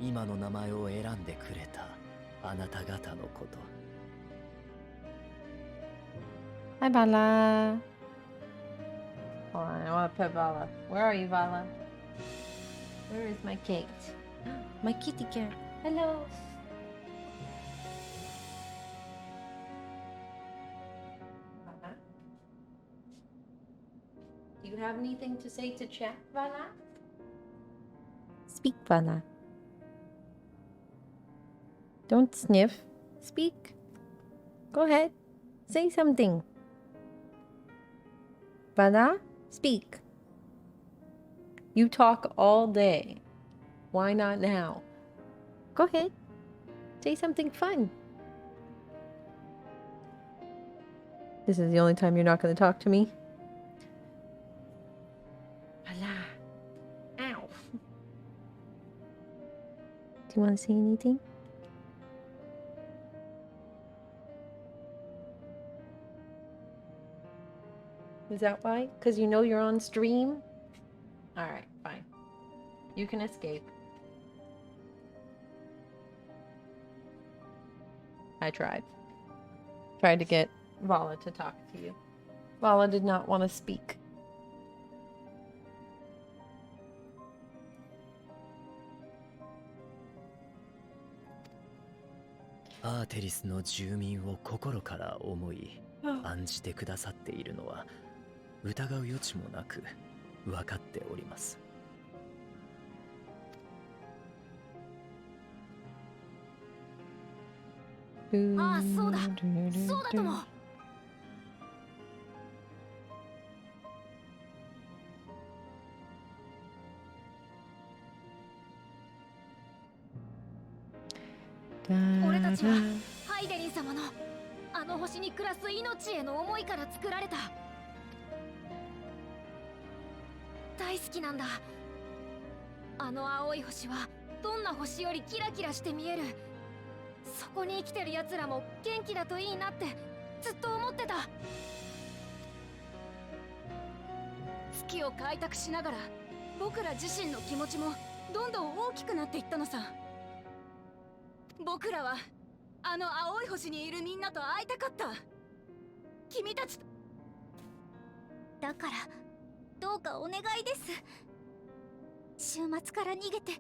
今の名前を選んでくれたあなた方のこと。 Hi, Vala. Hold on, I want to pet Vala. Where are you, Vala? Where is my Kate? My kitty cat. Hello. you have anything to say to chat, Vana? Speak, Vana. Don't sniff. Speak. Go ahead. Say something. Vana, speak. You talk all day. Why not now? Go ahead. Say something fun. This is the only time you're not going to talk to me. Vana. Ow. Do you want to say anything? Is that why? Because you know you're on stream? Alright, fine. You can escape. I tried. Tried to get Vala to talk to you. Vala did not want to speak.アーテリスの住民を心から思い案じてくださっているのは疑う余地もなく分かっております。ああ、そうだそうだとも。俺たちはハイデリン様のあの星に暮らす命への思いから作られた。大好きなんだ。あの青い星はどんな星よりキラキラして見える。そこに生きてる奴らも元気だといいなってずっと思ってた。月を開拓しながら僕ら自身の気持ちもどんどん大きくなっていったのさ。僕らはあの青い星にいるみんなと会いたかった。君たちと。だからどうかお願いです。週末から逃げて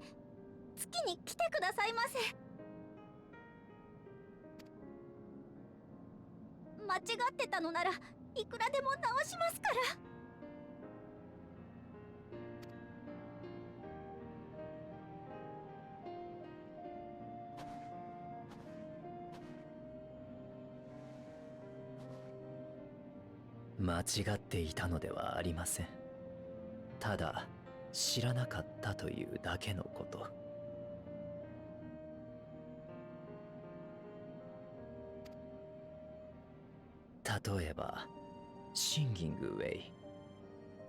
月に来てくださいませ。間違ってたのならいくらでも直しますから。間違っていたのではありません。ただ知らなかったというだけのこと。例えばシンギングウェイ、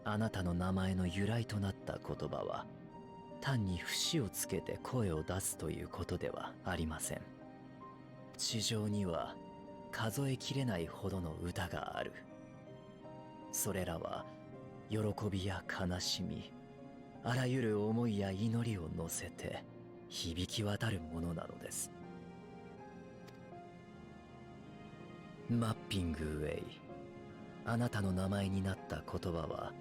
あなたの名前の由来となった言葉は単に節をつけて声を出すということではありません。地上には数えきれないほどの歌がある。それらは喜びや悲しみ、あらゆる思いや祈りを乗せて響き渡るものなのです。マッピングウェイ、あなたの名前になった言葉は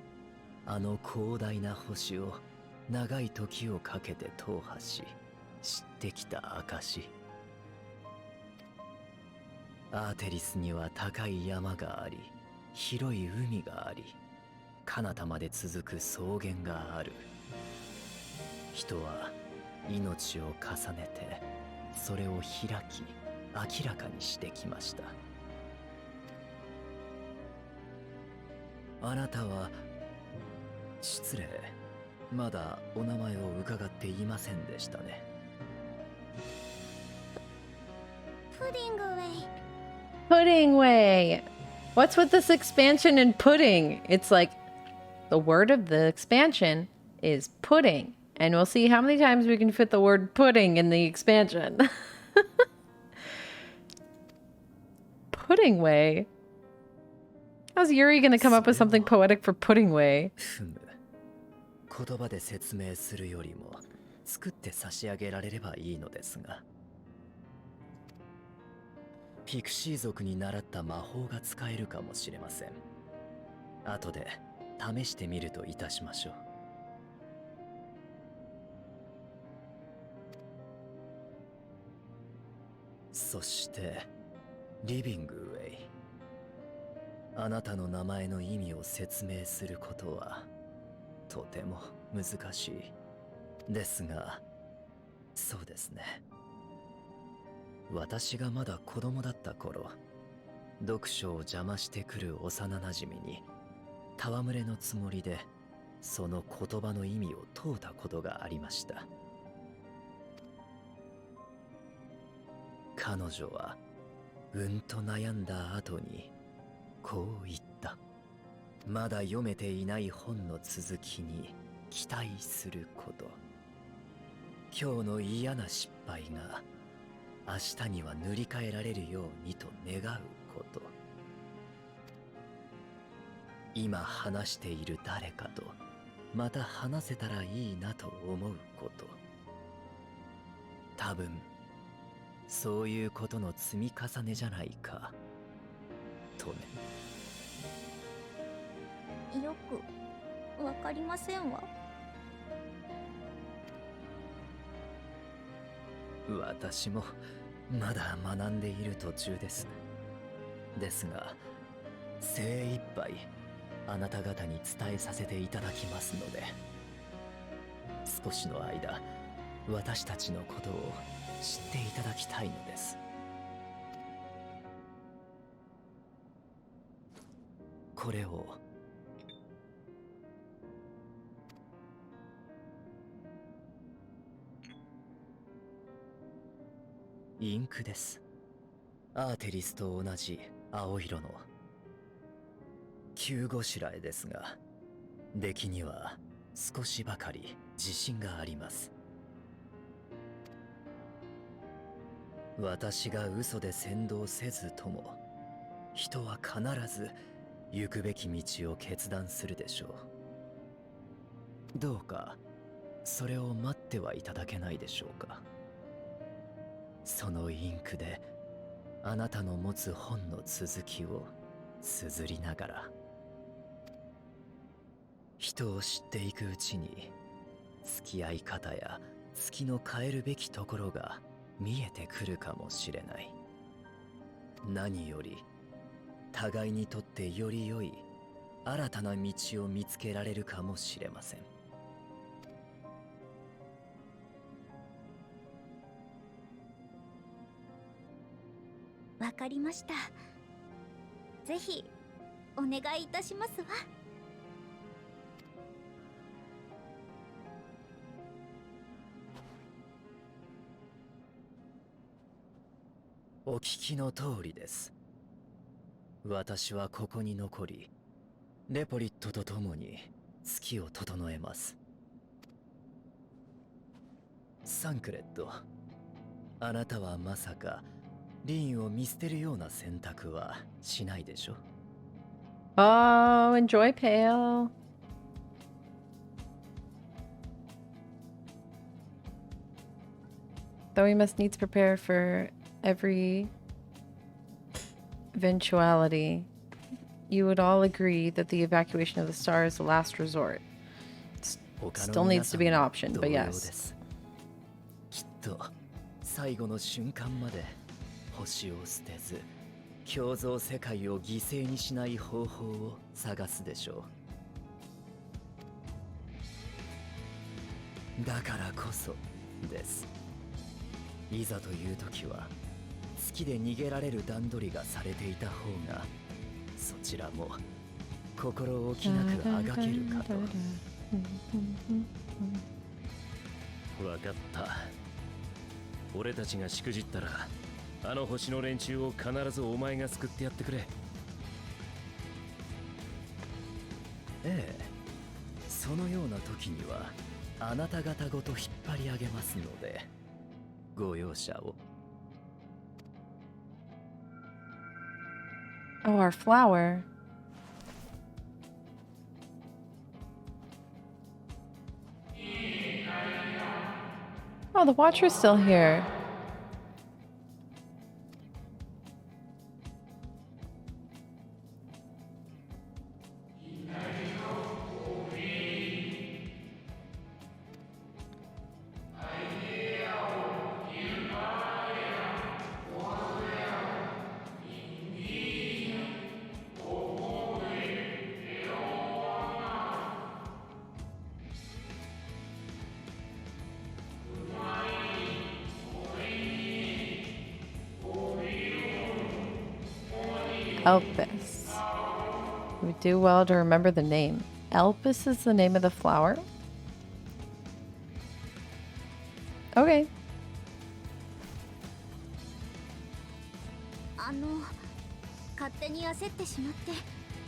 あの広大な星を長い時をかけて踏破し知ってきた証。アーテリスには高い山があり、広い海があり、彼方まで続く草原がある。人は命を重ねてそれを開き明らかにしてきました。あなたは失礼、まだお名前を伺っていませんでしたね。プディングウェイ。Pudding way. What's with this expansion and pudding? It's like the word of the expansion is pudding. And we'll see how many times we can fit the word pudding in the expansion. Pudding way. How's Yuri gonna come up with something poetic for pudding way? 言葉で説明するよりも作って差し上げられればいいのですが、ピクシー族に習った魔法が使えるかもしれません。後で試してみるといたしましょう。そしてリビングウェイ、あなたの名前の意味を説明することはとても難しいですが、そうですね。私がまだ子供だった頃、読書を邪魔してくる幼なじみに戯れのつもりでその言葉の意味を問うたことがありました。彼女はうんと悩んだ後にこう言った。まだ読めていない本の続きに期待すること。今日の嫌な失敗が明日には塗り替えられるようにと願うこと。今話している誰かとまた話せたらいいなと思うこと。多分そういうことの積み重ねじゃないかとね。よくわかりませんわ。私もまだ学んでいる途中です。ですが精一杯あなた方に伝えさせていただきますので、少しの間私たちのことを知っていただきたいのです。これをインクです。アーテリスと同じ青色の急ごしらえですが、出来には少しばかり自信があります。私が嘘で先導せずとも、人は必ず行くべき道を決断するでしょう。どうかそれを待ってはいただけないでしょうか。そのインクであなたの持つ本の続きを綴りながら、人を知っていくうちに付き合い方や月の変えるべきところが見えてくるかもしれない。何より互いにとってより良い新たな道を見つけられるかもしれません。わかりました。ぜひお願いいたしますわ。お聞きの通りです。私はここに残り、レポリットと共に月を整えます。サンクレット、あなたはまさかリーンを見捨てるような選択はしないでしょ。Oh, enjoy Pale. Though we must needs prepare for every eventuality, you would all agree that the evacuation of the star is the last resort. Still needs to be an option, but yes. きっと最後の瞬間まで星を捨てず、共造世界を犠牲にしない方法を探すでしょう。だからこそです。いざという時は月で逃げられる段取りがされていた方が、そちらも心置きなくあがけるかと。わかった。俺たちがしくじったら、あの星の連中を必ずお前が救ってやってくれ。ええ、そのような時にはあなた方ごと引っ張り上げますので、ご容赦を。Oh, our flower. Oh, the Watcher's still here. Elpis. We do well to remember the name. Elpis is the name of the flower? Okay. 勝手に焦ってしまって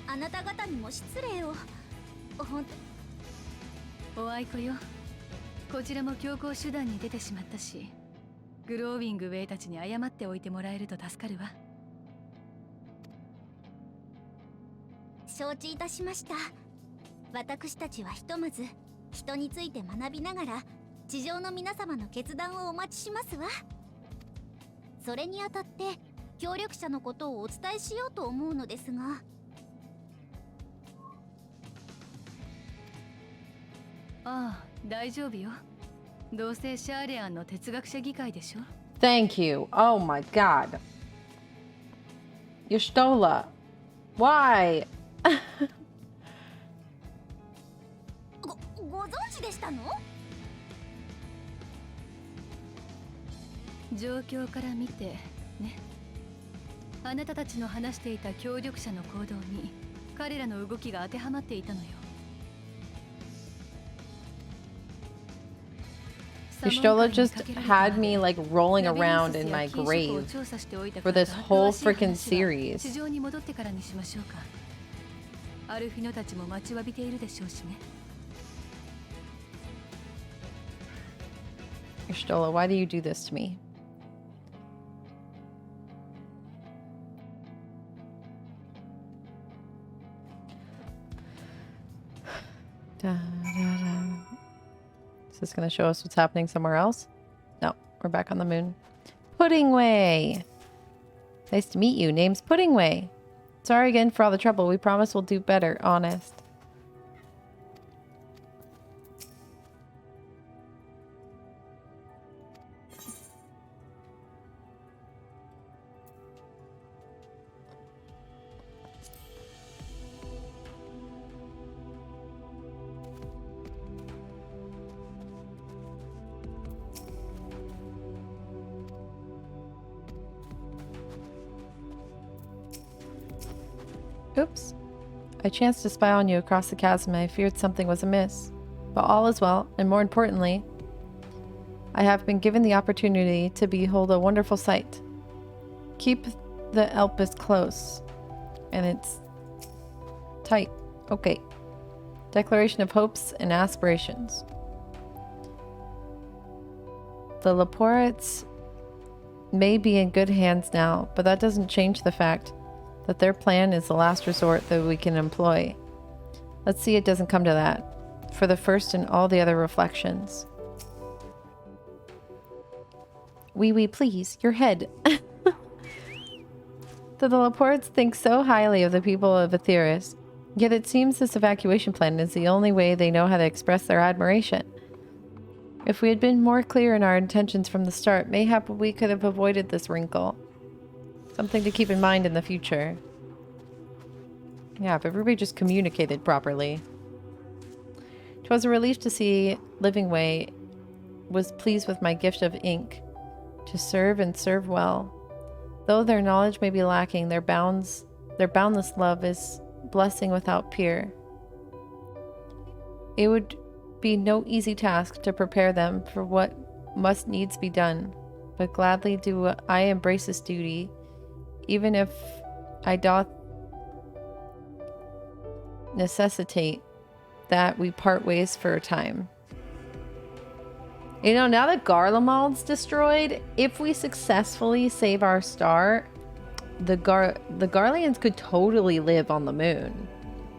あなた方にも失礼を。ほんとおあいこよ。こちらも強行手段に出てしまったし、グローウィングウェイたちに謝っておいてもらえると助かるわ。承知いたしました。私たちはひとまず人について学びながら地上の皆様の決断をお待ちしますわ。それにあたって協力者のことをお伝えしようと思うのですが。ああ、大丈夫よ。どうせシャーレアンの哲学者議会でしょ。Thank you. Oh my god. Yushtola. Why? ご存知でしたの？状況から見てね。あなたたちの話していた協力者の行動に彼らの動きが当てはまっていたのよ。Yushtola just had me like rolling around in my grave for this whole freaking series. 地上に戻ってからにしましょうか。アルフィノたちも待ちわびているでしょうしね。Yushtola, why do you do this to me? Da, da, da. Is this going to show us what's happening somewhere else? No, we're back on the moon. Puddingway! Nice to meet you. Name's Puddingway. Sorry again for all the trouble. We promise we'll do better. Honest. Oops. I chanced to spy on you across the chasm and I feared something was amiss. But all is well, and more importantly, I have been given the opportunity to behold a wonderful sight. Keep the Elpis close. And it's tight. Okay. Declaration of hopes and aspirations. The Laporets may be in good hands now, but that doesn't change the fact that their plan is the last resort that we can employ. Let's see it doesn't come to that, for the first and all the other reflections. Oui, please, your head. The Laportes think so highly of the people of Aetheris, yet it seems this evacuation plan is the only way they know how to express their admiration. If we had been more clear in our intentions from the start, mayhap we could have avoided this wrinkle. Something to keep in mind in the future. Yeah, if everybody just communicated properly. 'Twas a relief to see Livingway was pleased with my gift of ink, to serve and serve well. Though their knowledge may be lacking, their boundless love is blessing without peer. It would be no easy task to prepare them for what must needs be done, but gladly do I embrace this duty, even if I doth necessitate that we part ways for a time. You know, now that Garlemald's destroyed, if we successfully save our star, the Garleans could totally live on the moon.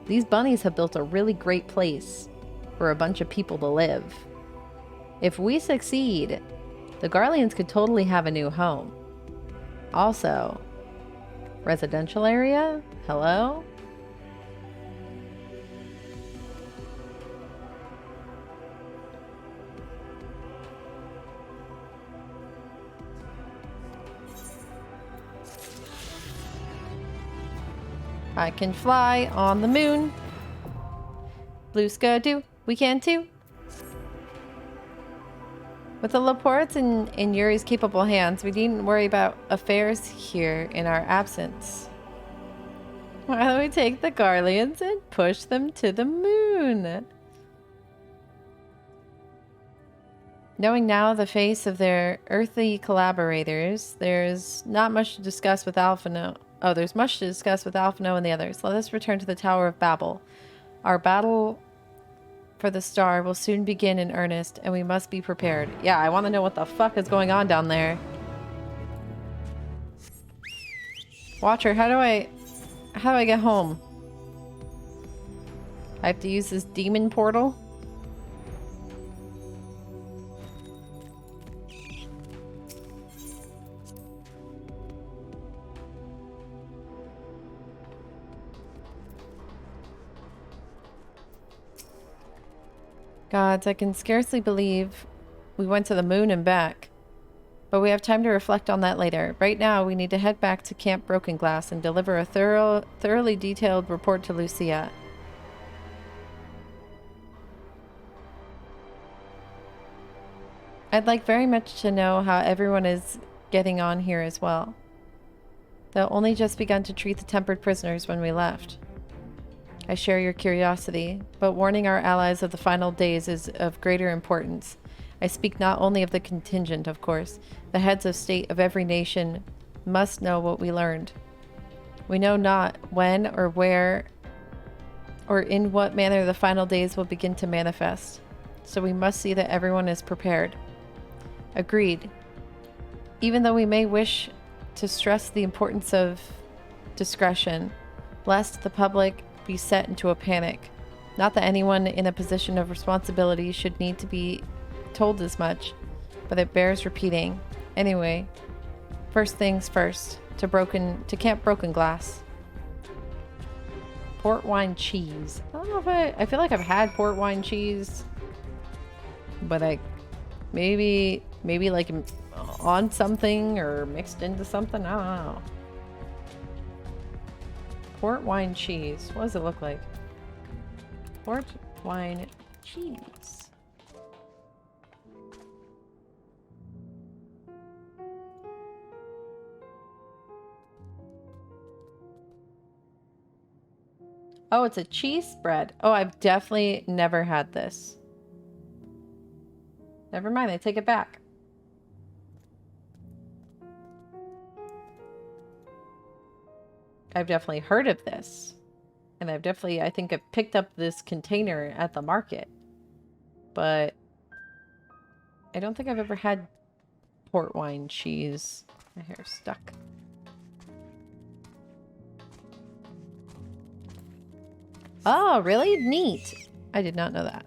These bunnies have built a really great place for a bunch of people to live. If we succeed, the Garleans could totally have a new home. Also, residential area? Hello? I can fly on the moon. Blue Skadoo, we can too. With the Laportes in Yuri's capable hands, we needn't worry about affairs here in our absence. Why don't we take the Garleans and push them to the moon? Knowing now the face of their earthly collaborators, there's not much to discuss with Alphino. Oh, there's much to discuss with Alphino and the others. Let us return to the Tower of Babel. Our battle for the star will soon begin in earnest, and we must be prepared. Yeah, I want to know what the fuck is going on down there. Watcher, how do I get home? I have to use this demon portal? Gods, I can scarcely believe we went to the moon and back. But we have time to reflect on that later. Right now, we need to head back to Camp Broken Glass and deliver a thoroughly detailed report to Lucia. I'd like very much to know how everyone is getting on here as well. They'll only just begun to treat the tempered prisoners when we left. I share your curiosity, but warning our allies of the final days is of greater importance. I speak not only of the contingent, of course. The heads of state of every nation must know what we learned. We know not when or where or in what manner the final days will begin to manifest, so we must see that everyone is prepared. Agreed. Even though we may wish to stress the importance of discretion, lest the public be set into a panic. Not that anyone in a position of responsibility should need to be told as much, but it bears repeating. Anyway, first things first, to Camp Broken Glass. Port wine cheese. I don't know if I feel like I've had port wine cheese, but maybe like on something or mixed into something. I don't know. Port wine cheese. What does it look like? Port wine cheese. Oh, it's a cheese spread. Oh, I've definitely never had this. Never mind, I take it back. I've definitely heard of this. And I've definitely, I think, I've picked up this container at the market. But I don't think I've ever had port wine cheese. My hair's stuck. Oh, really? Neat. I did not know that.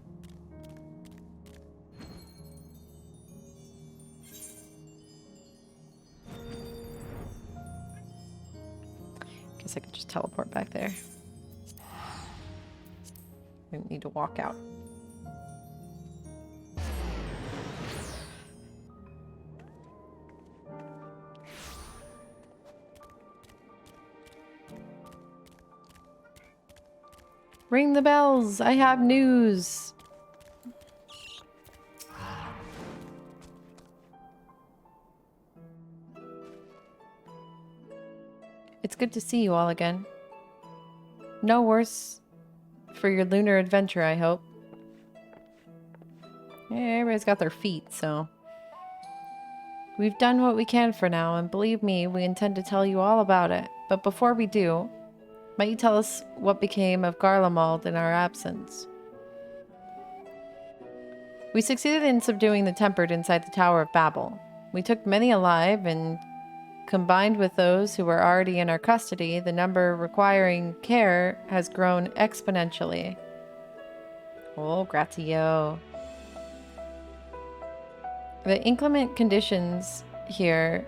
Guess I could just teleport back there. I need to walk out. Ring the bells! I have news! It's good to see you all again. No worse for your lunar adventure, I hope. Yeah, everybody's got their feet, so... We've done what we can for now, and believe me, we intend to tell you all about it. But before we do, might you tell us what became of Garlemald in our absence? We succeeded in subduing the Tempered inside the Tower of Babel. We took many alive, and combined with those who were already in our custody, the number requiring care has grown exponentially. Oh, gratio. The inclement conditions here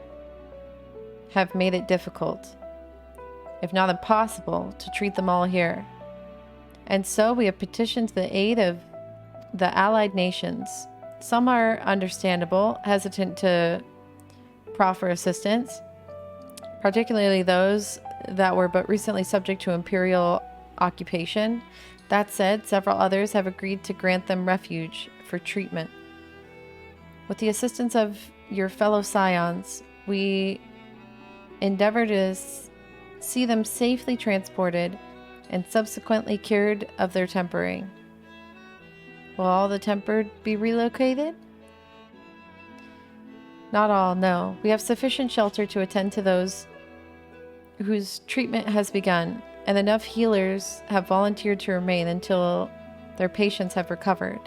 have made it difficult, if not impossible, to treat them all here. And so we have petitioned the aid of the allied nations. Some are understandable, hesitant to proffer assistance, particularly those that were but recently subject to imperial occupation. That said, several others have agreed to grant them refuge for treatment. With the assistance of your fellow scions, we endeavor to see them safely transported and subsequently cured of their tempering. Will all the tempered be relocated? Not all, no. We have sufficient shelter to attend to those whose treatment has begun, and enough healers have volunteered to remain until their patients have recovered.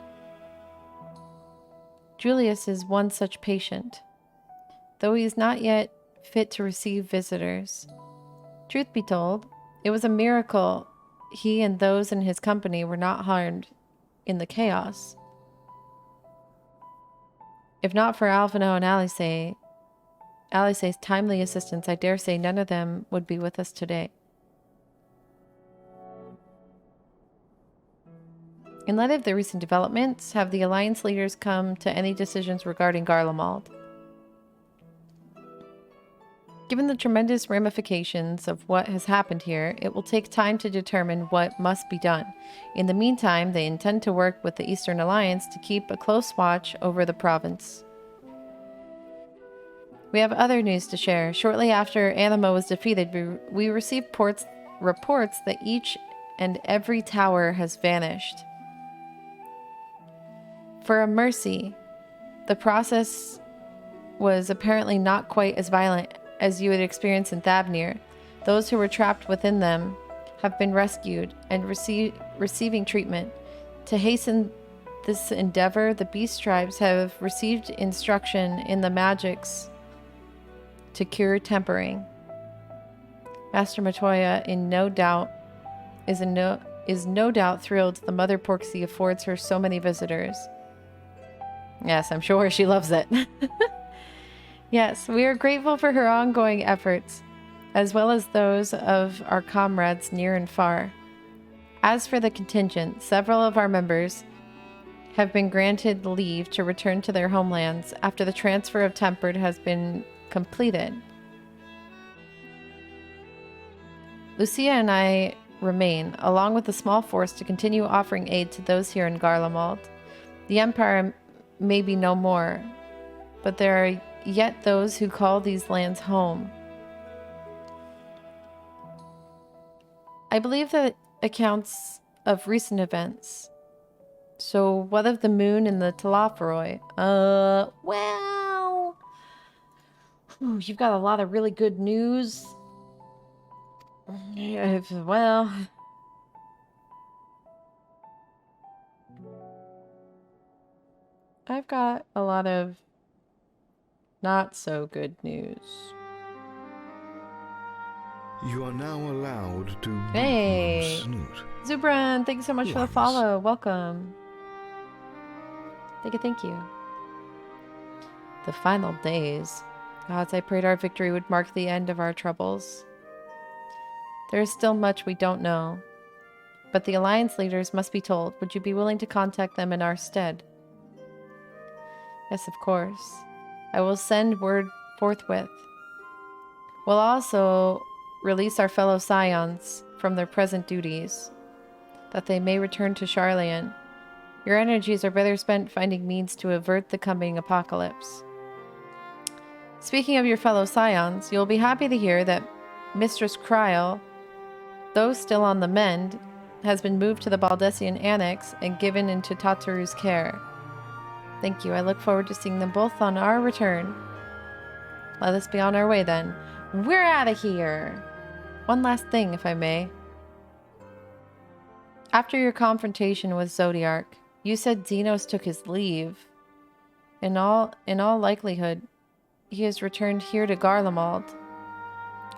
Julius is one such patient, though he is not yet fit to receive visitors. Truth be told, it was a miracle he and those in his company were not harmed in the chaos. If not for Alphino and Alice's timely assistance, I dare say none of them would be with us today. In light of the recent developments, have the Alliance leaders come to any decisions regarding Garlemald? Given the tremendous ramifications of what has happened here, it will take time to determine what must be done. In the meantime, they intend to work with the Eastern Alliance to keep a close watch over the province. We have other news to share. Shortly after Animo was defeated, we received reports that each and every tower has vanished. For a mercy, the process was apparently not quite as violent as you had experienced in Thavnir. Those who were trapped within them have been rescued and receiving treatment. To hasten this endeavor, the beast tribes have received instruction in the magics to cure tempering. Master Matoya is no doubt thrilled the Mother Porksy affords her so many visitors. Yes, I'm sure she loves it. Yes, we are grateful for her ongoing efforts, as well as those of our comrades near and far. As for the contingent, several of our members have been granted leave to return to their homelands after the transfer of Tempered has been completed. Lucia and I remain, along with a small force, to continue offering aid to those here in Garlemald. The Empire may be no more, but there are yet those who call these lands home. I believe that accounts of recent events. So what of the moon and the Talaferoi? Well... you've got a lot of really good news. Well... I've got a lot of not so good news. You are now allowed to boop Hey! Mum's snoot. Zubran, thanks so much for the Once. follow. Welcome. Thank you. The final days. Gods, I prayed our victory would mark the end of our troubles. There is still much we don't know. But the Alliance leaders must be told. Would you be willing to contact them in our stead? Yes, of course. I will send word forthwith. We'll also release our fellow scions from their present duties, that they may return to Charlian. Your energies are better spent finding means to avert the coming apocalypse. Speaking of your fellow scions, you'll be happy to hear that Mistress Kryl, though still on the mend, has been moved to the Baldessian Annex and given into Tataru's care. Thank you. I look forward to seeing them both on our return. Let us be on our way then. We're out of here! One last thing, if I may. After your confrontation with Zodiarch, you said Xenos took his leave. In all likelihood, he has returned here to Garlemald.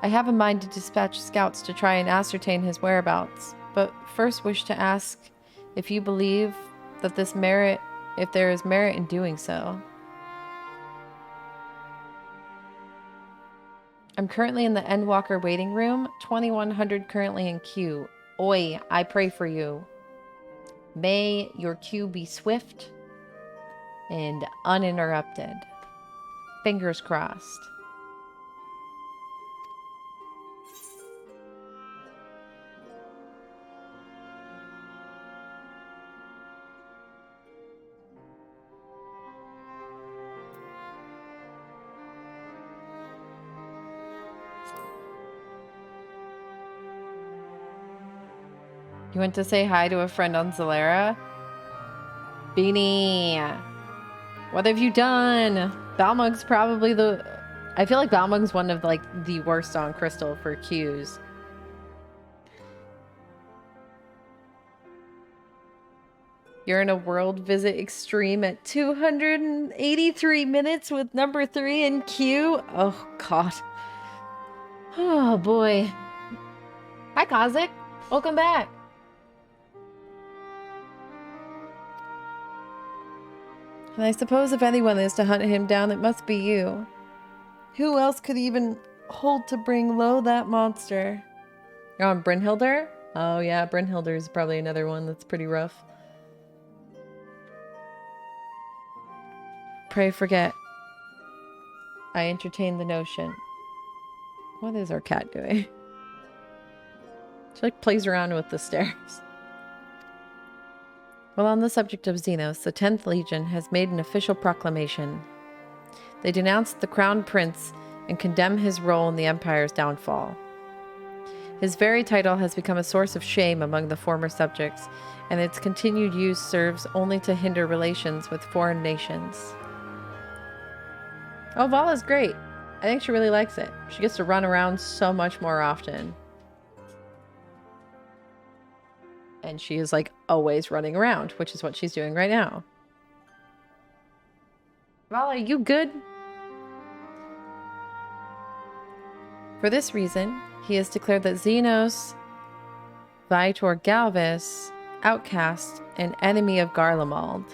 I have in mind to dispatch scouts to try and ascertain his whereabouts, but first wish to ask if you believe that if there is merit in doing so. I'm currently in the Endwalker waiting room, 2100 currently in queue. Oi, I pray for you. May your queue be swift and uninterrupted. Fingers crossed. You went to say hi to a friend on Zalera? Beanie, what have you done? Balmug's probably the... I feel like Balmug's one of like the worst on Crystal for Qs. You're in a world visit extreme at 283 minutes with number 3 in Q. Oh, God. Oh, boy. Hi, Kazik. Welcome back. And I suppose if anyone is to hunt him down, it must be you. Who else could even hold to bring low that monster? You're on Brynhildr? Oh, yeah, Brynhildr is probably another one that's pretty rough. Pray forget. I entertain the notion. What is our cat doing? She like plays around with the stairs. Well, on the subject of Xenos, the 10th Legion has made an official proclamation. They denounce the Crown Prince and condemn his role in the Empire's downfall. His very title has become a source of shame among the former subjects, and its continued use serves only to hinder relations with foreign nations. Oh, Vala's great. I think she really likes it. She gets to run around so much more often. And she is, like, always running around, which is what she's doing right now. Vala, are you good? For this reason, he has declared that Xenos, Viator Galvis, outcast, and enemy of Garlemald.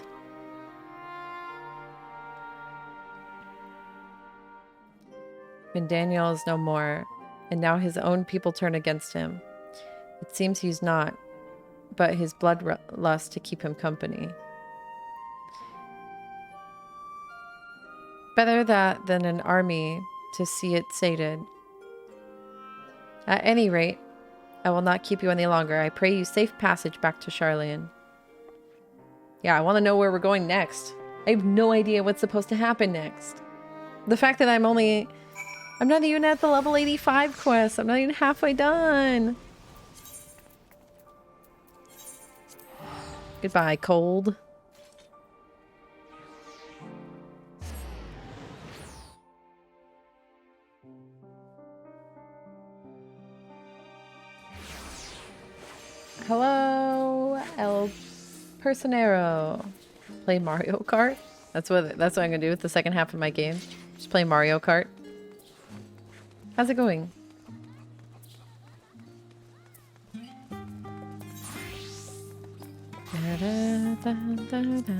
When Daniel is no more, and now his own people turn against him. It seems he's not, but his bloodlust to keep him company. Better that than an army to see it sated. At any rate, I will not keep you any longer. I pray you safe passage back to Charlian. Yeah, I want to know where we're going next. I have no idea what's supposed to happen next. The fact that I'm not even at the level 85 quest. I'm not even halfway done. Goodbye, cold. Hello, El Personero. Play Mario Kart? That's what I'm gonna do with the second half of my game. Just play Mario Kart. How's it going? Da, da, da, da, da.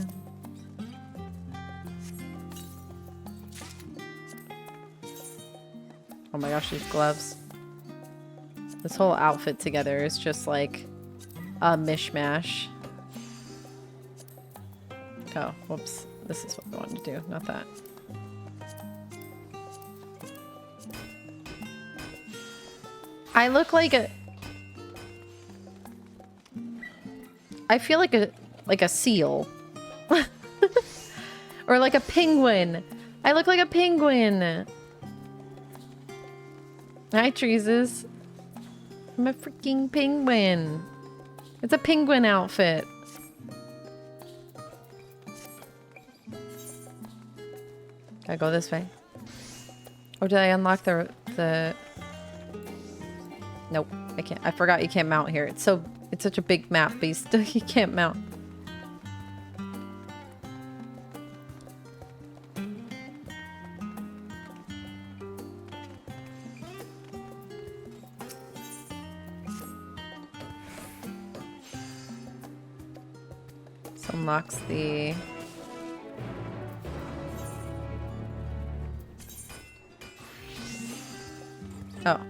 Oh my gosh, these gloves. This whole outfit together is just like a mishmash. Oh, whoops. This is what I wanted to do, not that. I look like a... I feel like a seal. Or like a penguin. I look like a penguin. Hi, Treeses. I'm a freaking penguin. It's a penguin outfit. Gotta go this way. Or did I unlock the... Nope, I can't. I forgot you can't mount here. It's such a big map, but you can't mount. This unlocks the... Oh.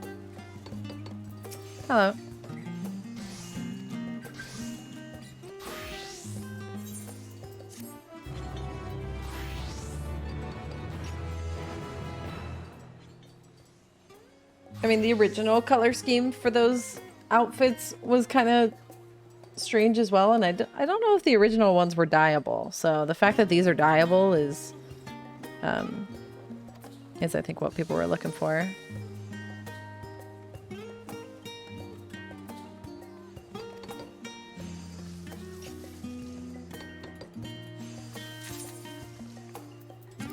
Hello. I mean, the original color scheme for those outfits was kind of strange as well, and I don't know if the original ones were dyeable. So the fact that these are dyeable is I think what people were looking for.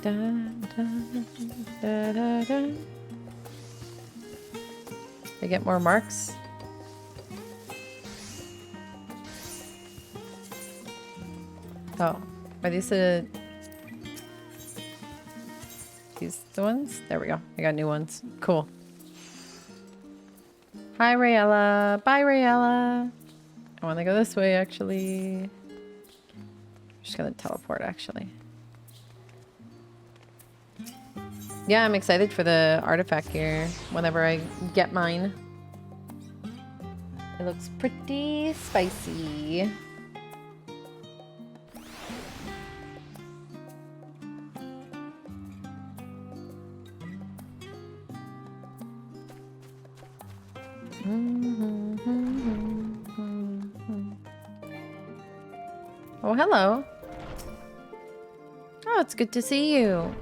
Da, da, da, da, da. I get more marks. Oh, are these the ones? There we go. I got new ones. Cool. Hi, Rayella. Bye, Rayella. I want to go this way, actually. Just gonna teleport, actually. Yeah, I'm excited for the artifact here whenever I get mine. It looks pretty spicy. Oh, hello. Oh, it's good to see you.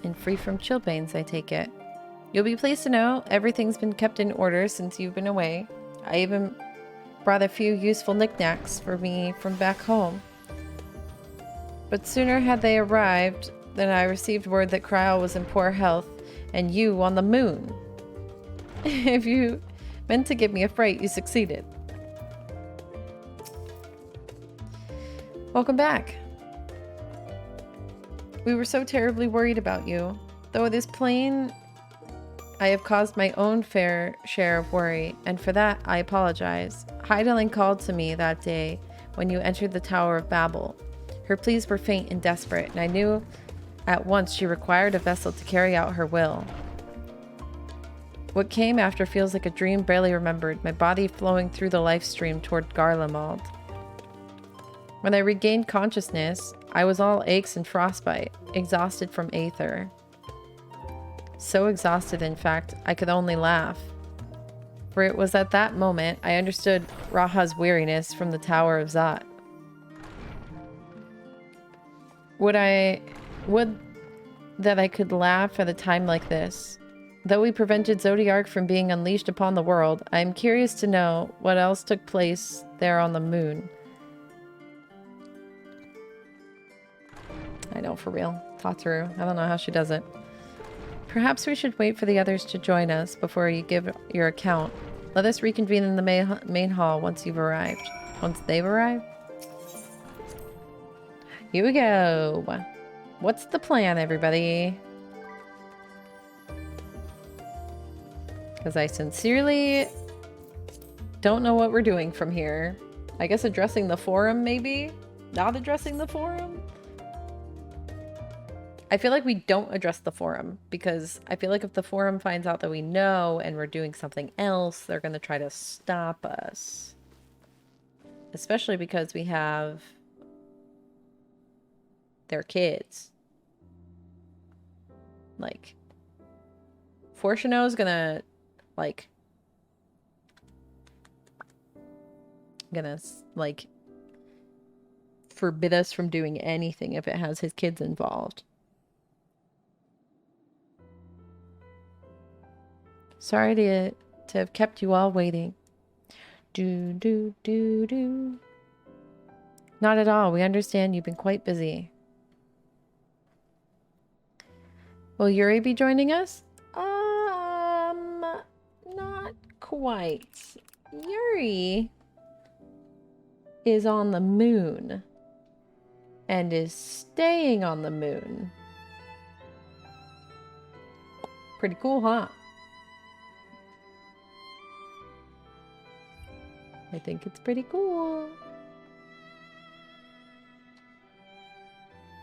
And free from chilblains, I take it. You'll be pleased to know everything's been kept in order since you've been away. I even brought a few useful knickknacks for me from back home. But sooner had they arrived than I received word that Kryl was in poor health and you on the moon. If you meant to give me a fright, you succeeded. Welcome back. We were so terribly worried about you. Though it is plain I have caused my own fair share of worry, and for that I apologize. Heidelin called to me that day when you entered the Tower of Babel. Her pleas were faint and desperate, and I knew at once she required a vessel to carry out her will. What came after feels like a dream barely remembered, my body flowing through the life stream toward Garlemald. When I regained consciousness, I was all aches and frostbite, exhausted from Aether. So exhausted, in fact, I could only laugh. For it was at that moment I understood Raha's weariness from the Tower of Zot. Would that I could laugh at a time like this. Though we prevented Zodiark from being unleashed upon the world, I am curious to know what else took place there on the moon. I know, for real. Tatsuru. I don't know how she does it. Perhaps we should wait for the others to join us before you give your account. Let us reconvene in the main hall once you've arrived. Once they've arrived? Here we go. What's the plan, everybody? Because I sincerely don't know what we're doing from here. I guess addressing the forum, maybe? Not addressing the forum? I feel like we don't address the forum because I feel like if the forum finds out that we know and we're doing something else, they're going to try to stop us. Especially because we have their kids. Like, Fortuno is going to, like, forbid us from doing anything if it has his kids involved. Sorry to have kept you all waiting. Do. Not at all. We understand you've been quite busy. Will Yuri be joining us? Not quite. Yuri is on the moon and is staying on the moon. Pretty cool, huh? I think it's pretty cool.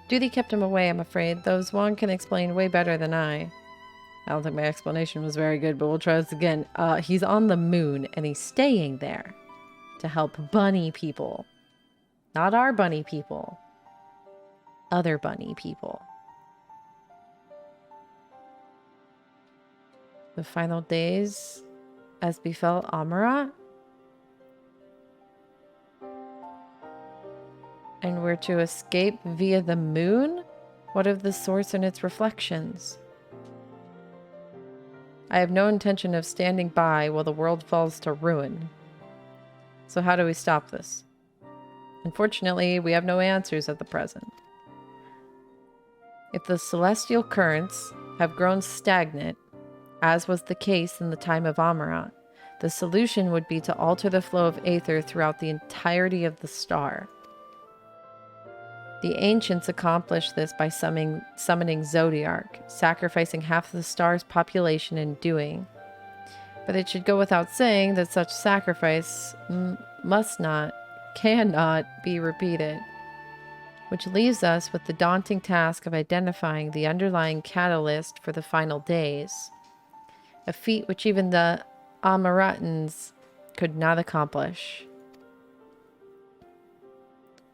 Duty kept him away, I'm afraid, though Zuan can explain way better than I. I don't think my explanation was very good, but we'll try this again. He's on the moon, and he's staying there to help bunny people. Not our bunny people. Other bunny people. The final days, as befell Amarat? And we're to escape via the moon? What of the source and its reflections? I have no intention of standing by while the world falls to ruin. So how do we stop this? Unfortunately, we have no answers at the present. If the celestial currents have grown stagnant, as was the case in the time of Amarat, the solution would be to alter the flow of aether throughout the entirety of the star. The ancients accomplished this by summoning Zuaniich, sacrificing half of the star's population in doing. But it should go without saying that such sacrifice cannot be repeated. Which leaves us with the daunting task of identifying the underlying catalyst for the final days. A feat which even the Amaratans could not accomplish.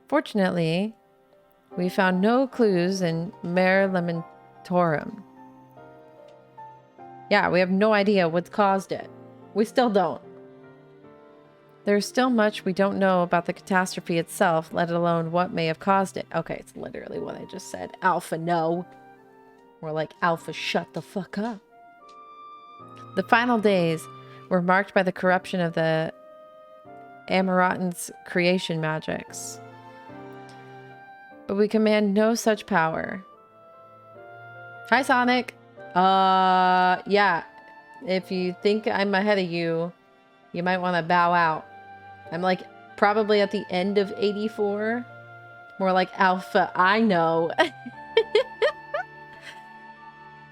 Fortunately, we found no clues in Mare Lamentorum. Yeah, we have no idea what's caused it. We still don't. There's still much we don't know about the catastrophe itself, let alone what may have caused it. Okay, it's literally what I just said. Alpha, no. More like Alpha, shut the fuck up. The final days were marked by the corruption of the Amaratans' creation magics. But we command no such power. Hi, Sonic. Yeah. If you think I'm ahead of you, you might want to bow out. I'm like probably at the end of 84. More like Alpha, I know.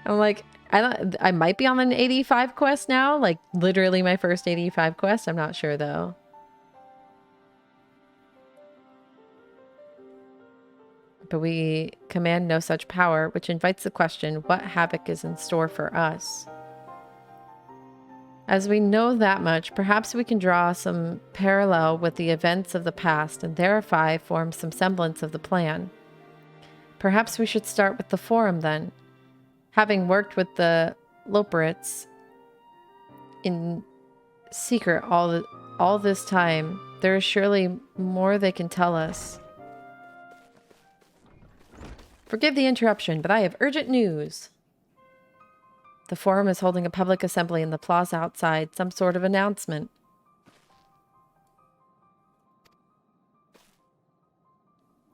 I'm like, I might be on an 85 quest now. Like literally my first 85 quest. I'm not sure though. But we command no such power, which invites the question, what havoc is in store for us? As we know that much, perhaps we can draw some parallel with the events of the past and thereby form some semblance of the plan. Perhaps we should start with the forum then. Having worked with the Loporits in secret all this time, there is surely more they can tell us. Forgive the interruption, but I have urgent news. The forum is holding a public assembly in the plaza outside, some sort of announcement.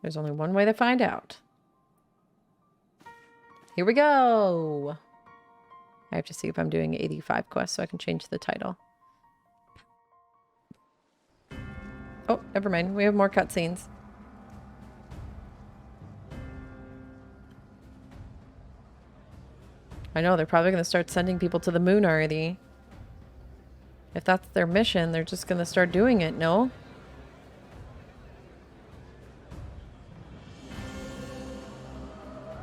There's only one way to find out. Here we go! I have to see if I'm doing 85 quests so I can change the title. Oh, never mind. We have more cutscenes. I know, they're probably going to start sending people to the moon already. If that's their mission, they're just going to start doing it, no?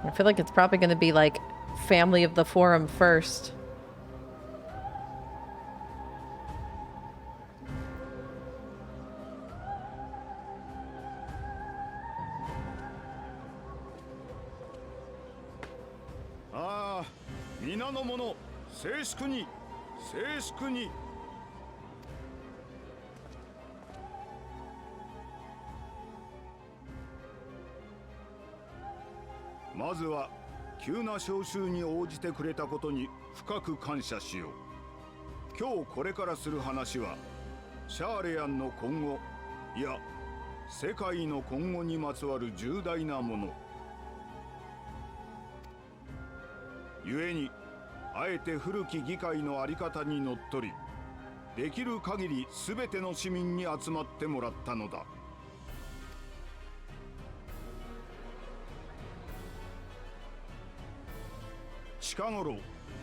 I feel like it's probably going to be like family of the forum first.近頃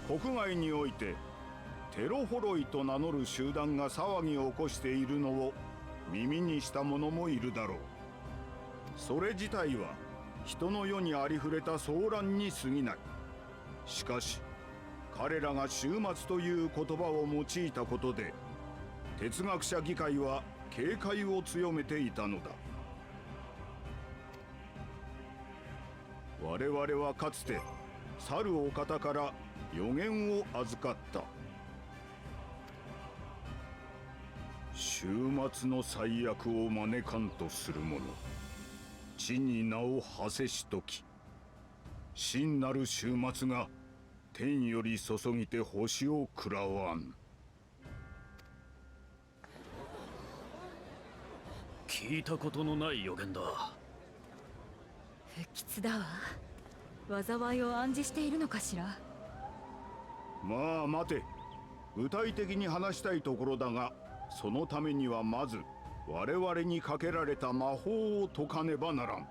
国外においてテロホロイと名乗る集団が騒ぎを起こしているのを耳にした者もいるだろう。それ自体は人の世にありふれた騒乱に過ぎない。しかし彼らが終末という言葉を用いたことで哲学者議会は警戒を強めていたのだ。我々はかつて去るお方から予言を預かった。終末の最悪を招かんとする者、地に名を馳せしとき、真なる終末が天より注ぎて星を食らわん。聞いたことのない予言だ。不吉だわ。災いを暗示しているのかしら。まあ待て、具体的に話したいところだが、そのためにはまず我々にかけられた魔法を解かねばならん。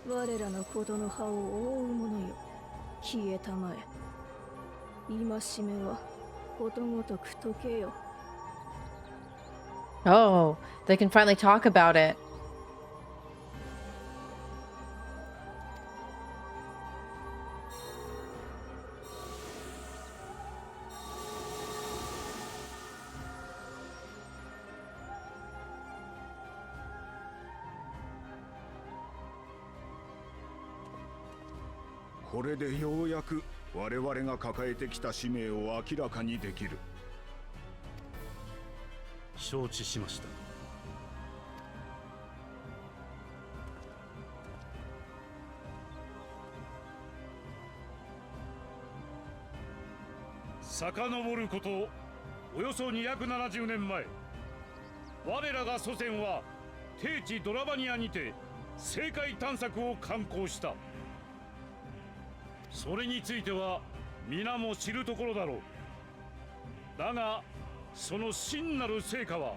我らのことの葉を覆う者よ、消えたまえ。戒めはことごとく解けよ。 Oh, they can finally talk about it. これでようやく我々が抱えてきた使命を明らかにできる。承知しました。遡ることおよそ270年前、我らが祖先は低地ドラバニアにて政界探索を敢行した。それについては皆も知るところだろう。だがその真なる成果は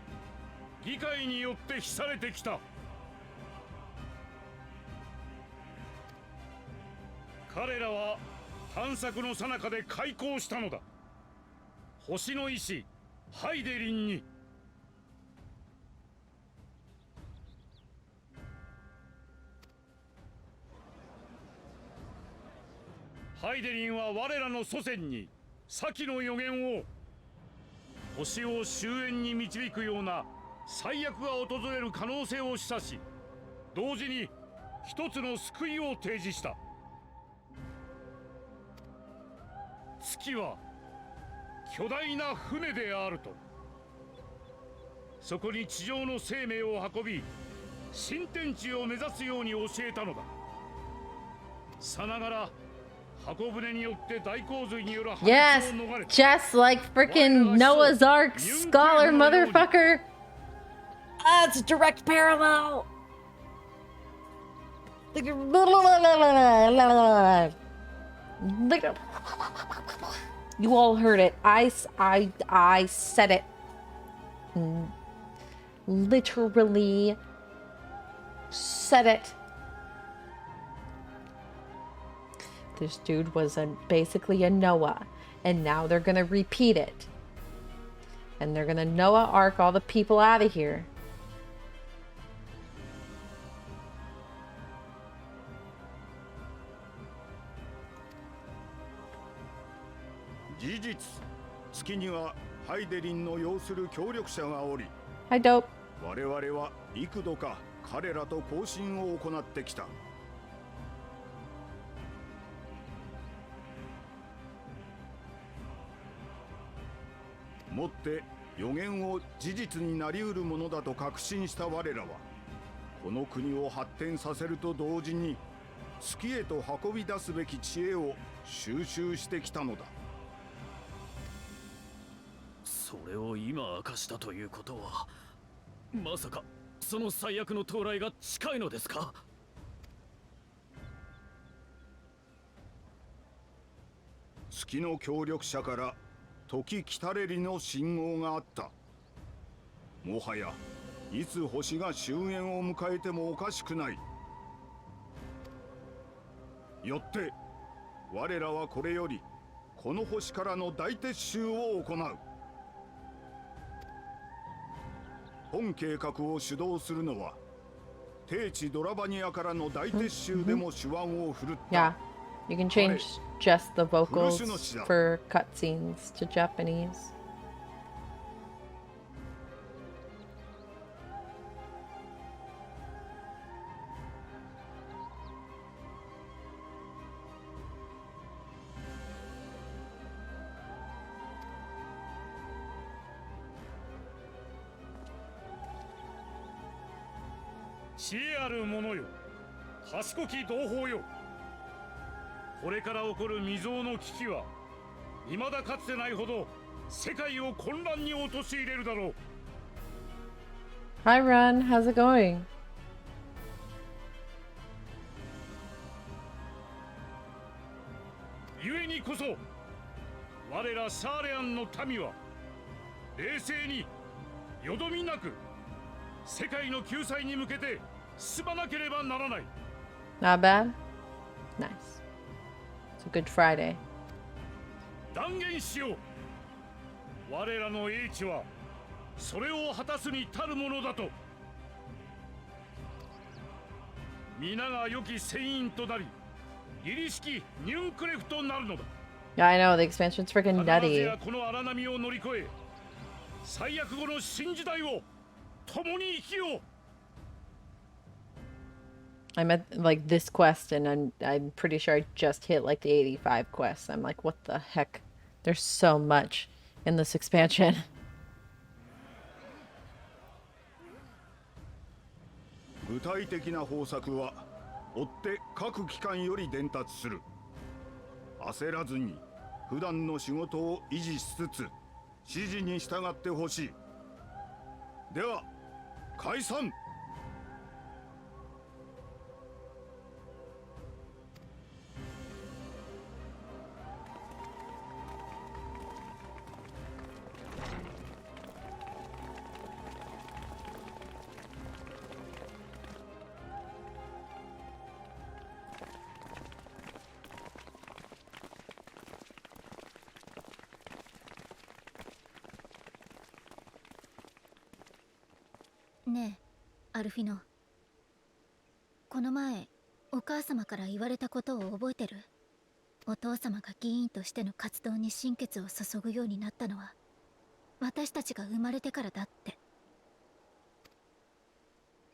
議会によって秘されてきた。彼らは探索の最中で開口したのだ。星の医師ハイデリンに。ハイデリンは我らの祖先に先の予言を、星を終焉に導くような最悪が訪れる可能性を示唆し、同時に一つの救いを提示した。月は巨大な船であると。そこに地上の生命を運び、新天地を目指すように教えたのだ。さながら箱舟によって大洪水による破滅 Yes, を逃れた。 just like freaking Noah's Ark scholar motherfucker. Ah, it's a direct parallel. You all heard it. I said it. Literally said it. This dude was basically a Noah, and now they're gonna repeat it. And they're gonna Noah Ark all the people out of here. Hi, Dope. 我々は幾度か彼らと交信を行ってきた。もって予言を事実になりうるものだと確信した我らは、この国を発展させると同時に月へと運び出すべき知恵を収集してきたのだ。それを今明かしたということは、まさかその最悪の到来が近いのですか？月の協力者から時来たれりの信号があった。もはやいつ星が終焉を迎えてもおかしくない。よって我らはこれよりこの星からの大撤収を行う。本計画を主導するのは低地ドラバニアからの大撤収でも手腕を振るった。 Yeah, you can change just the vocals for cutscenes to Japanese. 賢き同胞よ、これから起こる未曾有の危機は未だかつてないほど世界を混乱に陥れるだろう。 Hi, Ron. How's it going? 故にこそ我らシャーレアンの民は冷静によどみなく世界の救済に向けて進まなければならない。 Not bad? Nice. It's a good Friday. 断言しよう。我らの英知はそれを果たすに足るものだと。皆が良き船員となり、義理式ニュンクレフとなるのだ。 Yeah, I know. The expansion's freaking 必ず nutty. やこの荒波を乗り越え、最悪後の新時代を共に生きよう。 I'm at like this quest and I'm pretty sure I just hit like the 85 quests. I'm like, what the heck? There's so much in this expansion. 具体的な方策は追って各機関より伝達する。焦らずに普段の仕事を維持しつつ指示に従ってほしい。では解散。ねえ、アルフィノ。この前、お母様から言われたことを覚えてる？お父様が議員としての活動に心血を注ぐようになったのは、私たちが生まれてからだって。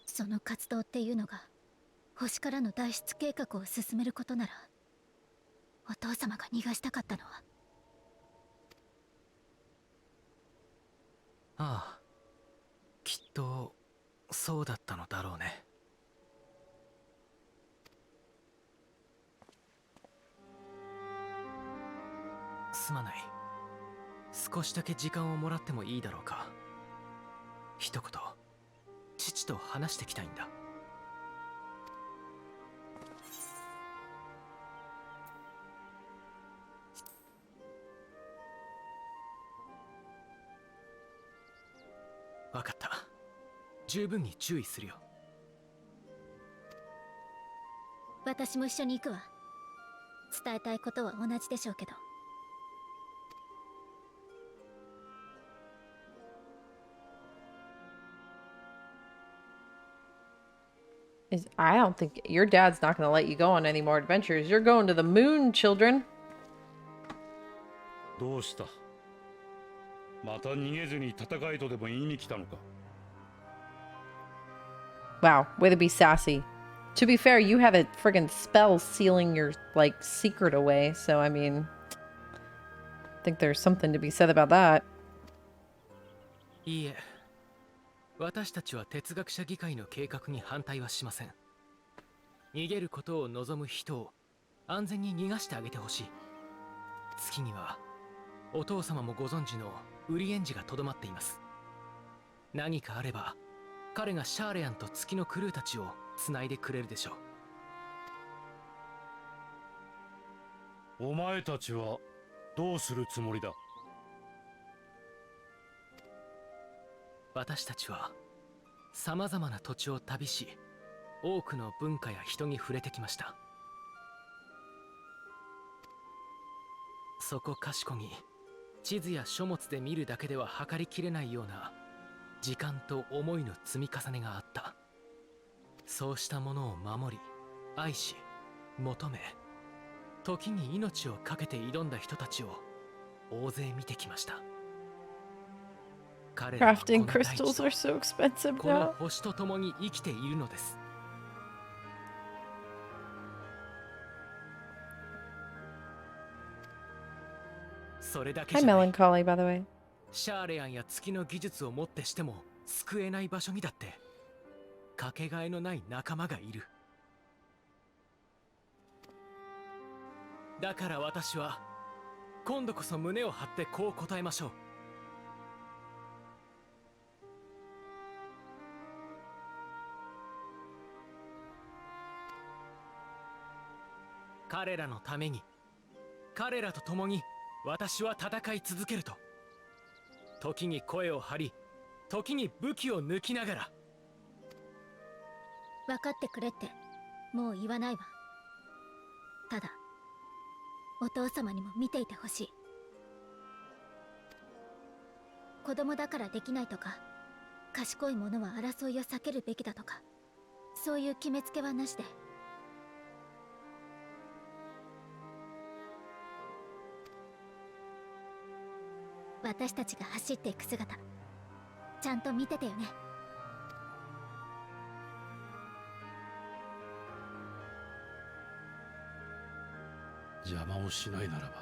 その活動っていうのが、星からの脱出計画を進めることなら、お父様が逃がしたかったのは。ああ、きっとそうだったのだろうね。すまない。少しだけ時間をもらってもいいだろうか。一言父と話してきたいんだ。わかった。十分に注意するよ。私も一緒に行くわ。伝えたいことは同じでしょうけど。I don't think your dad's not going to let you go on any more adventures. You're going to the moon, children. どうした？また逃げずに戦いとでも言いに来たのか？ Wow, way to be sassy. To be fair, you had a friggin' spell sealing your, like, secret away. So, I mean, I think there's something to be said about that. いいえ、私たちは哲学者議会の計画に反対はしません。逃げることを望む人を安全に逃がしてあげてほしい。月にはお父様もご存知のウリエンジがとどまっています。何かあれば彼がシャーレアンと月のクルーたちをつないでくれるでしょお前たちはどうするつもりだ？私たちは様々な土地を旅し、多くの文化や人に触れてきました。そこかしこに地図や書物で見るだけでは測りきれないような時間と思いの積み重ねがあった。そうしたものを守り、愛し、求め、時に命を懸けて挑んだ人たちを大勢見てきました。彼らはこ Crafting の大地 crystals と are so expensive この now. 星と共に生きているのです。それだけ Hi, じゃない。 Melancholy, by the way. シャーレアンや月の技術をもってしても救えない場所にだってかけがえのない仲間がいる。だから私は今度こそ胸を張ってこう答えましょう。彼らのために、彼らと共に私は戦い続けると。時に声を張り、時に武器を抜きながら。分かってくれってもう言わないわ。ただお父様にも見ていてほしい。子供だからできないとか、賢い者は争いを避けるべきだとか、そういう決めつけはなしで。私たちが走っていく姿、ちゃんと見ててよね。邪魔をしないならば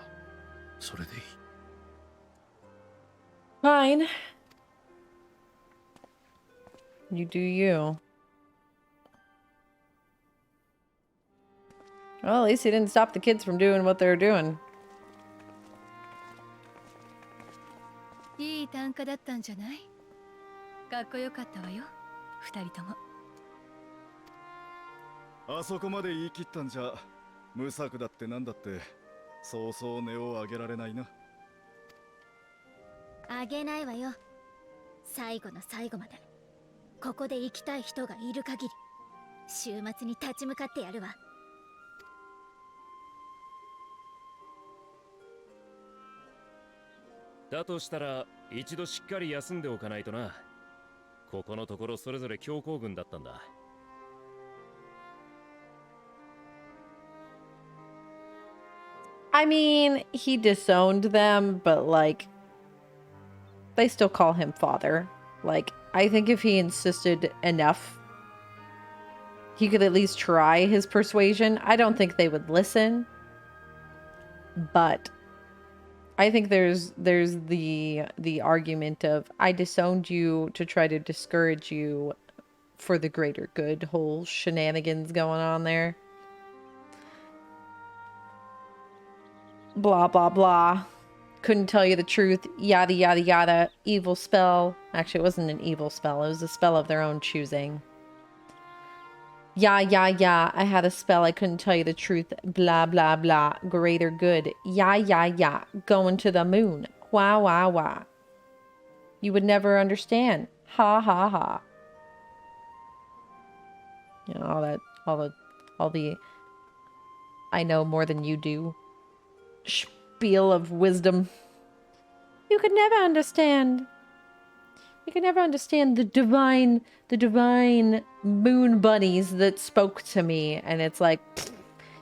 それでいい。 Fine. You do you. Well, at least he didn't stop the kids from doing what they were doing. いい短歌だったんじゃない？かっこよかったわよ、二人とも。あそこまで言い切ったんじゃ、無策だってなんだってそうそう音を上げられないな。あげないわよ。最後の最後までここで生きたい人がいる限り週末に立ち向かってやるわ。だとしたら一度しっかり休んでおかないとな。ここのところそれぞれ強行軍だったんだ。I mean, he disowned them, but like, they still call him father. Like, I think if he insisted enough, he could at least try his persuasion. I don't think they would listen, but I think there's the argument of I disowned you to try to discourage you for the greater good. Whole shenanigans going on there. Blah blah blah. Couldn't tell you the truth. Yada yada yada. Evil spell. Actually, it wasn't an evil spell. It was a spell of their own choosing. Yeah. I had a spell. I couldn't tell you the truth. Blah, blah, blah. Greater good. Yeah. Going to the moon. Wah. You would never understand. Ha. You know, all the I know more than you do spiel of wisdom. You could never understand. You can never understand the divine moon bunnies that spoke to me. And it's like,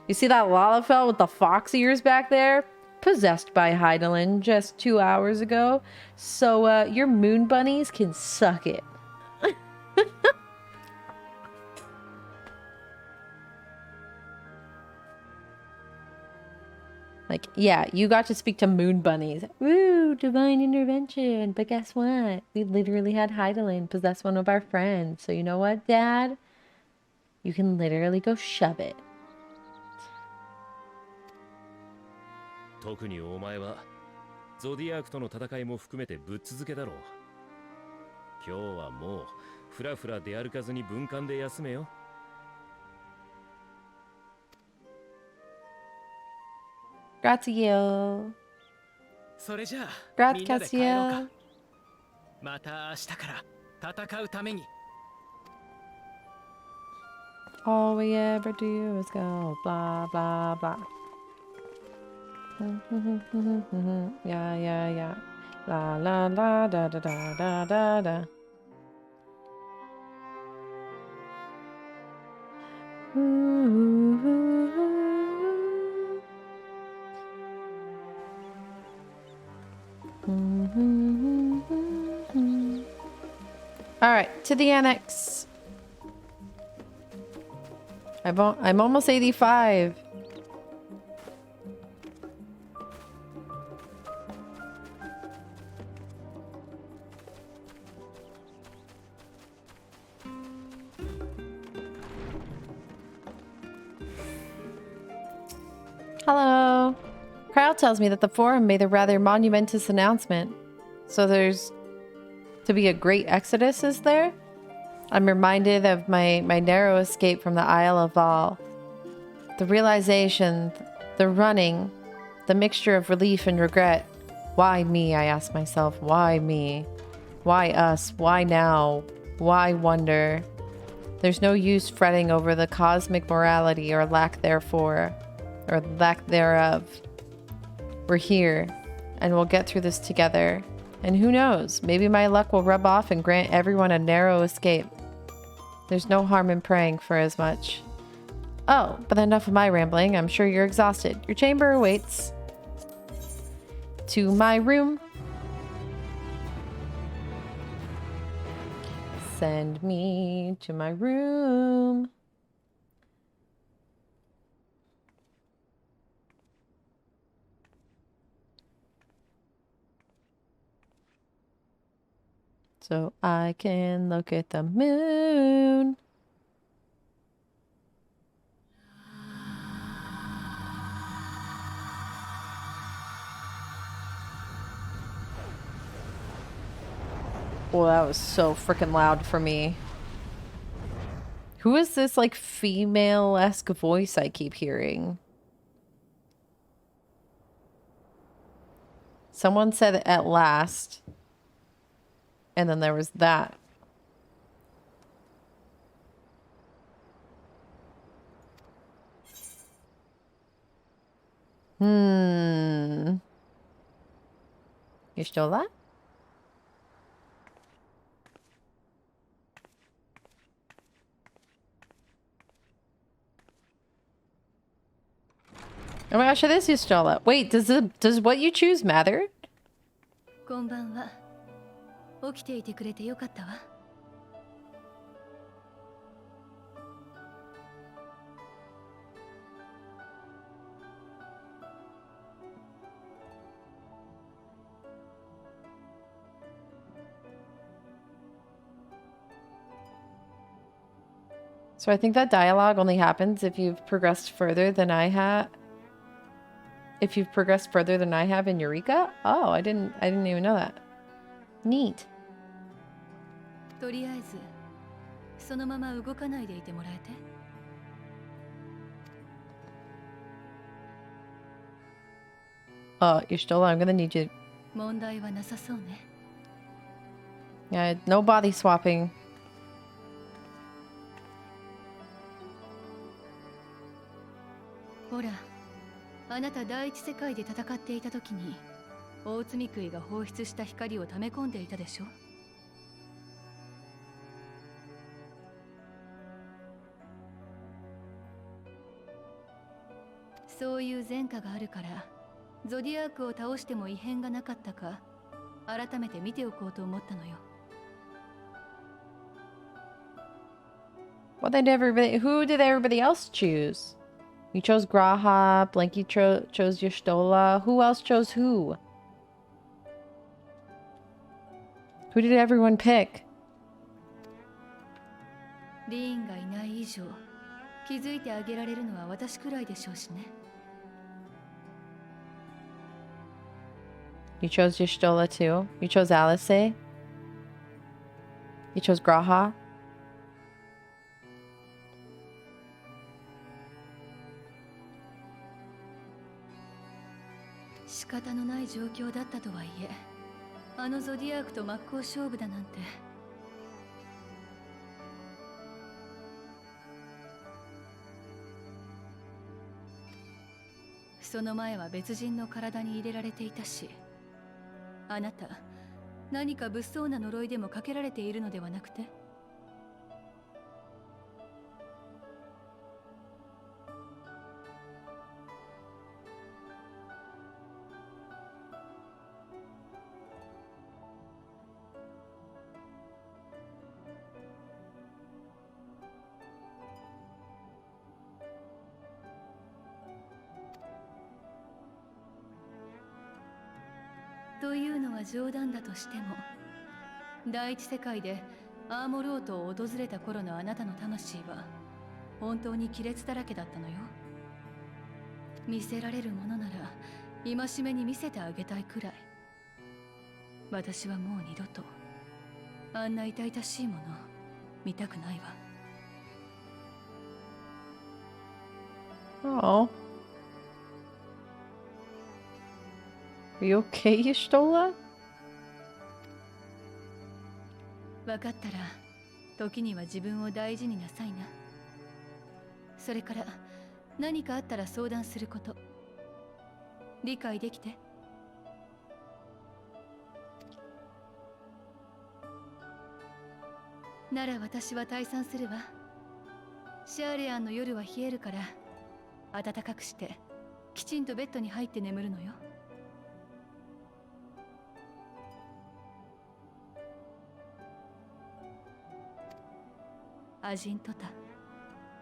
you see that Lalafell with the fox ears back there? Possessed by Heidelin just 2 hours ago. So, your moon bunnies can suck it. Like, yeah, you got to speak to moon bunnies. Woo, divine intervention. But guess what? We literally had Heidelin possess one of our friends. So you know what, Dad? You can literally go shove it. 特にお前はゾディアークとの戦いも含めてぶっ続けだろう。今日はもうフラフラ出歩かずに分間で休めよ。Grazie. それじゃあ Grazie, みんなで帰ろうか。 Cassio. また明日から戦うために。 All we ever do is go blah, blah, blah. Yeah. La, la, la, da, da, da, da, da. All right, to the annex. I'm almost 85. Hello. F.O.O.L tells me that the forum made a rather monumentous announcement. So there's to be a great exodus, is there? I'm reminded of my narrow escape from the Isle of Val. The realization, the running, the mixture of relief and regret. Why me, I ask myself. Why me? Why us? Why now? Why wonder? There's no use fretting over the cosmic morality or lack thereof. We're here, and we'll get through this together. And who knows, maybe my luck will rub off and grant everyone a narrow escape. There's no harm in praying for as much. Oh, but enough of my rambling. I'm sure you're exhausted. Your chamber awaits. To my room. Send me to my room. So I can look at the moon. Oh, that was so freaking loud for me. Who is this, like, female-esque voice I keep hearing? Someone said at last. And then there was that. You stole that? Oh my gosh, it is you stole that. Wait, does what you choose matter? こんばんは。起きていてくれてよかったわ。So I think that dialogue only happens if you've progressed further than I have. If you've progressed further than I have in Eureka? Oh, I didn't even know that. Neat. とりあえずそのまま動かないでいてもらえて。You stole that. I'm gonna need you. 問題はなさそうね。Yeah, no body swapping. ほら、あなた第一世界で戦っていた時に大積杭が放出した光を溜め込んでいたでしょ。そういう前科があるからゾディアークを倒しても異変がなかったか改めて見ておこうと思ったのよ。Who did everybody else choose? You chose Graha, Blanky chose Yushtola. Who else chose who? Who did everyone pick? リーンがいない以上気づいてあげられるのは私くらいでしょうしね。You chose Yushtola too? You chose Alice? You chose Graha? 仕方のない状況だったとはいえ、あのゾディアークと真っ向勝負だなんて。その前は別人の体に入れられていたし、あなた何か物騒な呪いでもかけられているのではなくて？というのは冗談だとしても、第一世界でアーモロートを訪れた頃のあなたの魂は本当に亀裂だらけだったのよ。見せられるものなら戒めに見せてあげたいくらい。私はもう二度とあんな痛々しいもの見たくないわ。Oh. Are you okay, Y'shtola? 分かったら時には自分を大事になさいな。それから何かあったら相談すること。理解できて？なら私は退散するわ。シャーレアンの夜は冷えるから暖かくしてきちんとベッドに入って眠るのよ。アジントタ、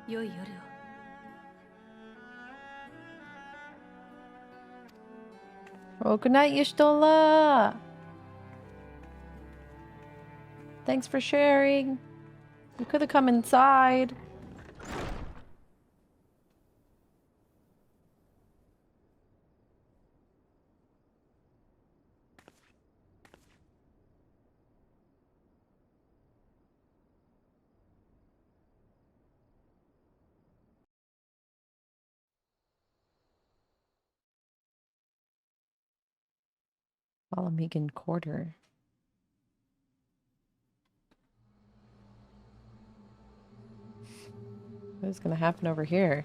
良い夜を。Oh, good night, Y'shtola. Thanks for sharing. You could have come inside. Alamegan Quarter. What is gonna happen over here?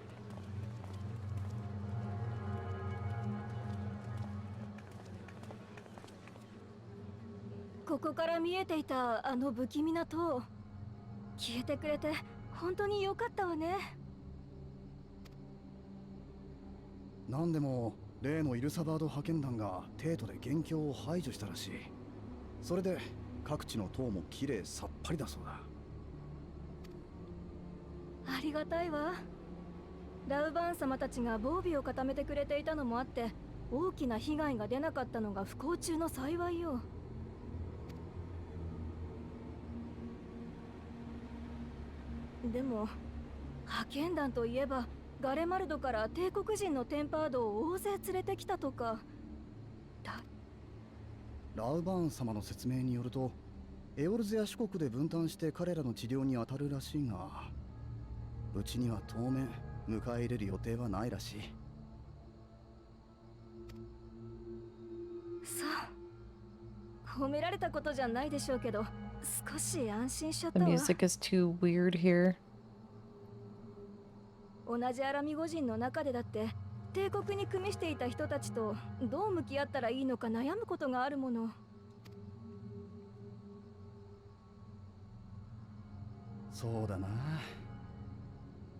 ここから見えていたあの不気味な塔、消えてくれて本当に良かったわね。なんでも例のイルサバード派遣団が帝都で元凶を排除したらしい。それで各地の塔もきれいさっぱりだそうだ。ありがたいわ。ラウバーン様たちが防備を固めてくれていたのもあって大きな被害が出なかったのが不幸中の幸いよ。でも派遣団といえばガレマルドから帝国人のテンパードを大勢連れてきたとか。ラウバーン様の説明によるとエオルゼア諸国で分担して彼らの治療に当たるらしいが、うちには当面迎え入れる予定はないらしい。さあ、褒められたことじゃないでしょうけど少し安心しちゃっ The たわ。 music is too weird here. 同じアラミゴ人の中でだって帝国に組みしていた人たちとどう向き合ったらいいのか悩むことがあるもの。そうだな。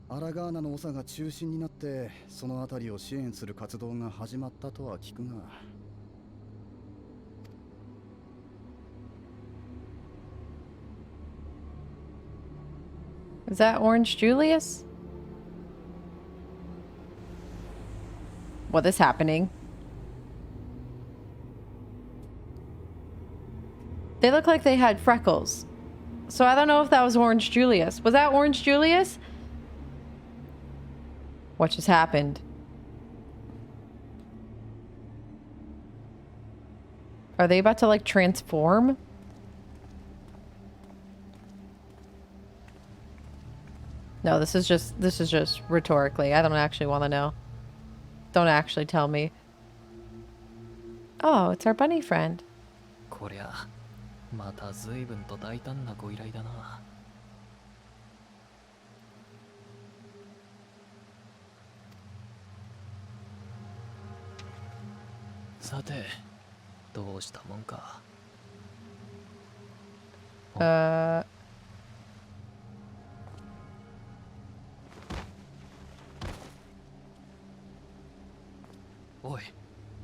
アラガーナの長が中心になってその辺りを支援する活動が始まったとは聞くが。Is that Orange Julius? What is happening? They look like they had freckles. So I don't know if that was Orange Julius. Was that Orange Julius? What just happened? Are they about to like transform? No, this is just rhetorically. I don't actually want to know. Don't actually tell me. Oh, it's our bunny friend. こりゃまた随分と大胆なご依頼だな。さてどうしたもんか。おい、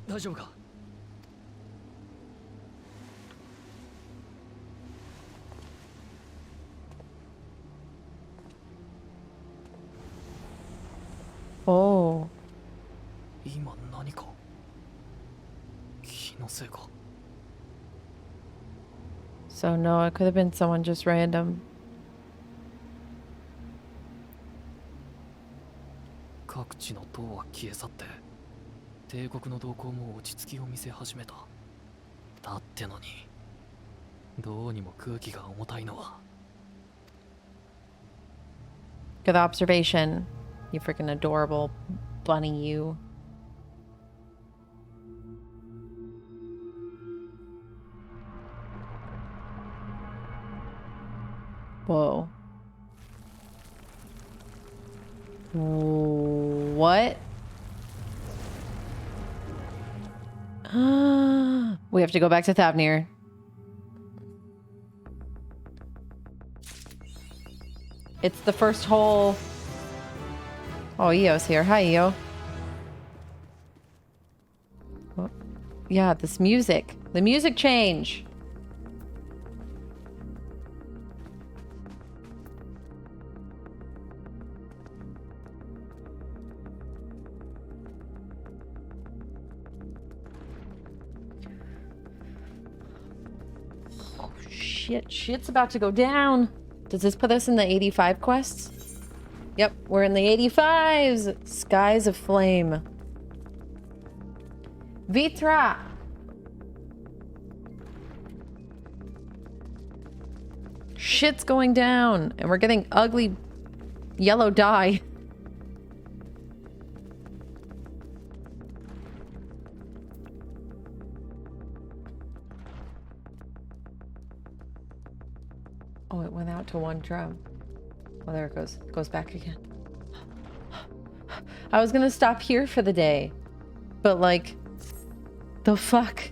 大丈夫か。Oh. 今何か気のせいか。 So no, it could have been someone just random. 各地の塔は消え去って帝国の動向も落ち着きを見せ始めた。だってのに、どうにも空気が重たいのは。Good observation. You freaking adorable bunny, you. Whoa. What? We have to go back to Thavnir. It's the first hole. Oh, Io's here. Hi, Io. Oh, yeah, this music. The music change. Oh, shit. Shit's about to go down. Does this put us in the 85 quests? Yep, we're in the 85s! Skies of Flame. Vitra! Shit's going down, and we're getting ugly yellow dye. Oh, it went out to one drum. Oh, there it goes. It goes back again. I was gonna stop here for the day, but like, the fuck?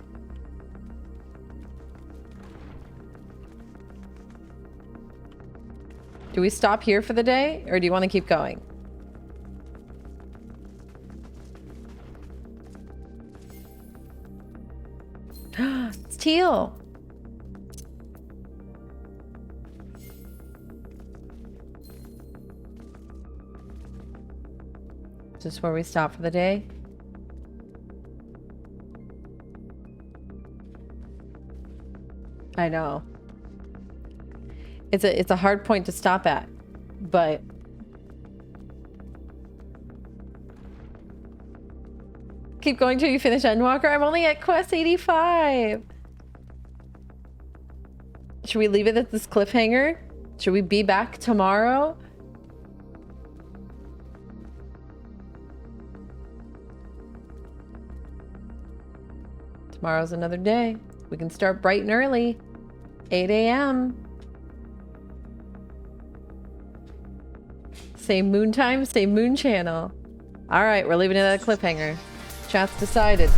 Do we stop here for the day, or do you want to keep going? It's teal. Is this where we stop for the day? I know. It's a hard point to stop at, but keep going till you finish Endwalker. I'm only at quest 85. Should we leave it at this cliffhanger? Should we be back tomorrow? Tomorrow's another day. We can start bright and early. 8 a.m. Same moon time, same moon channel. All right, we're leaving it at a cliffhanger. Chat's decided.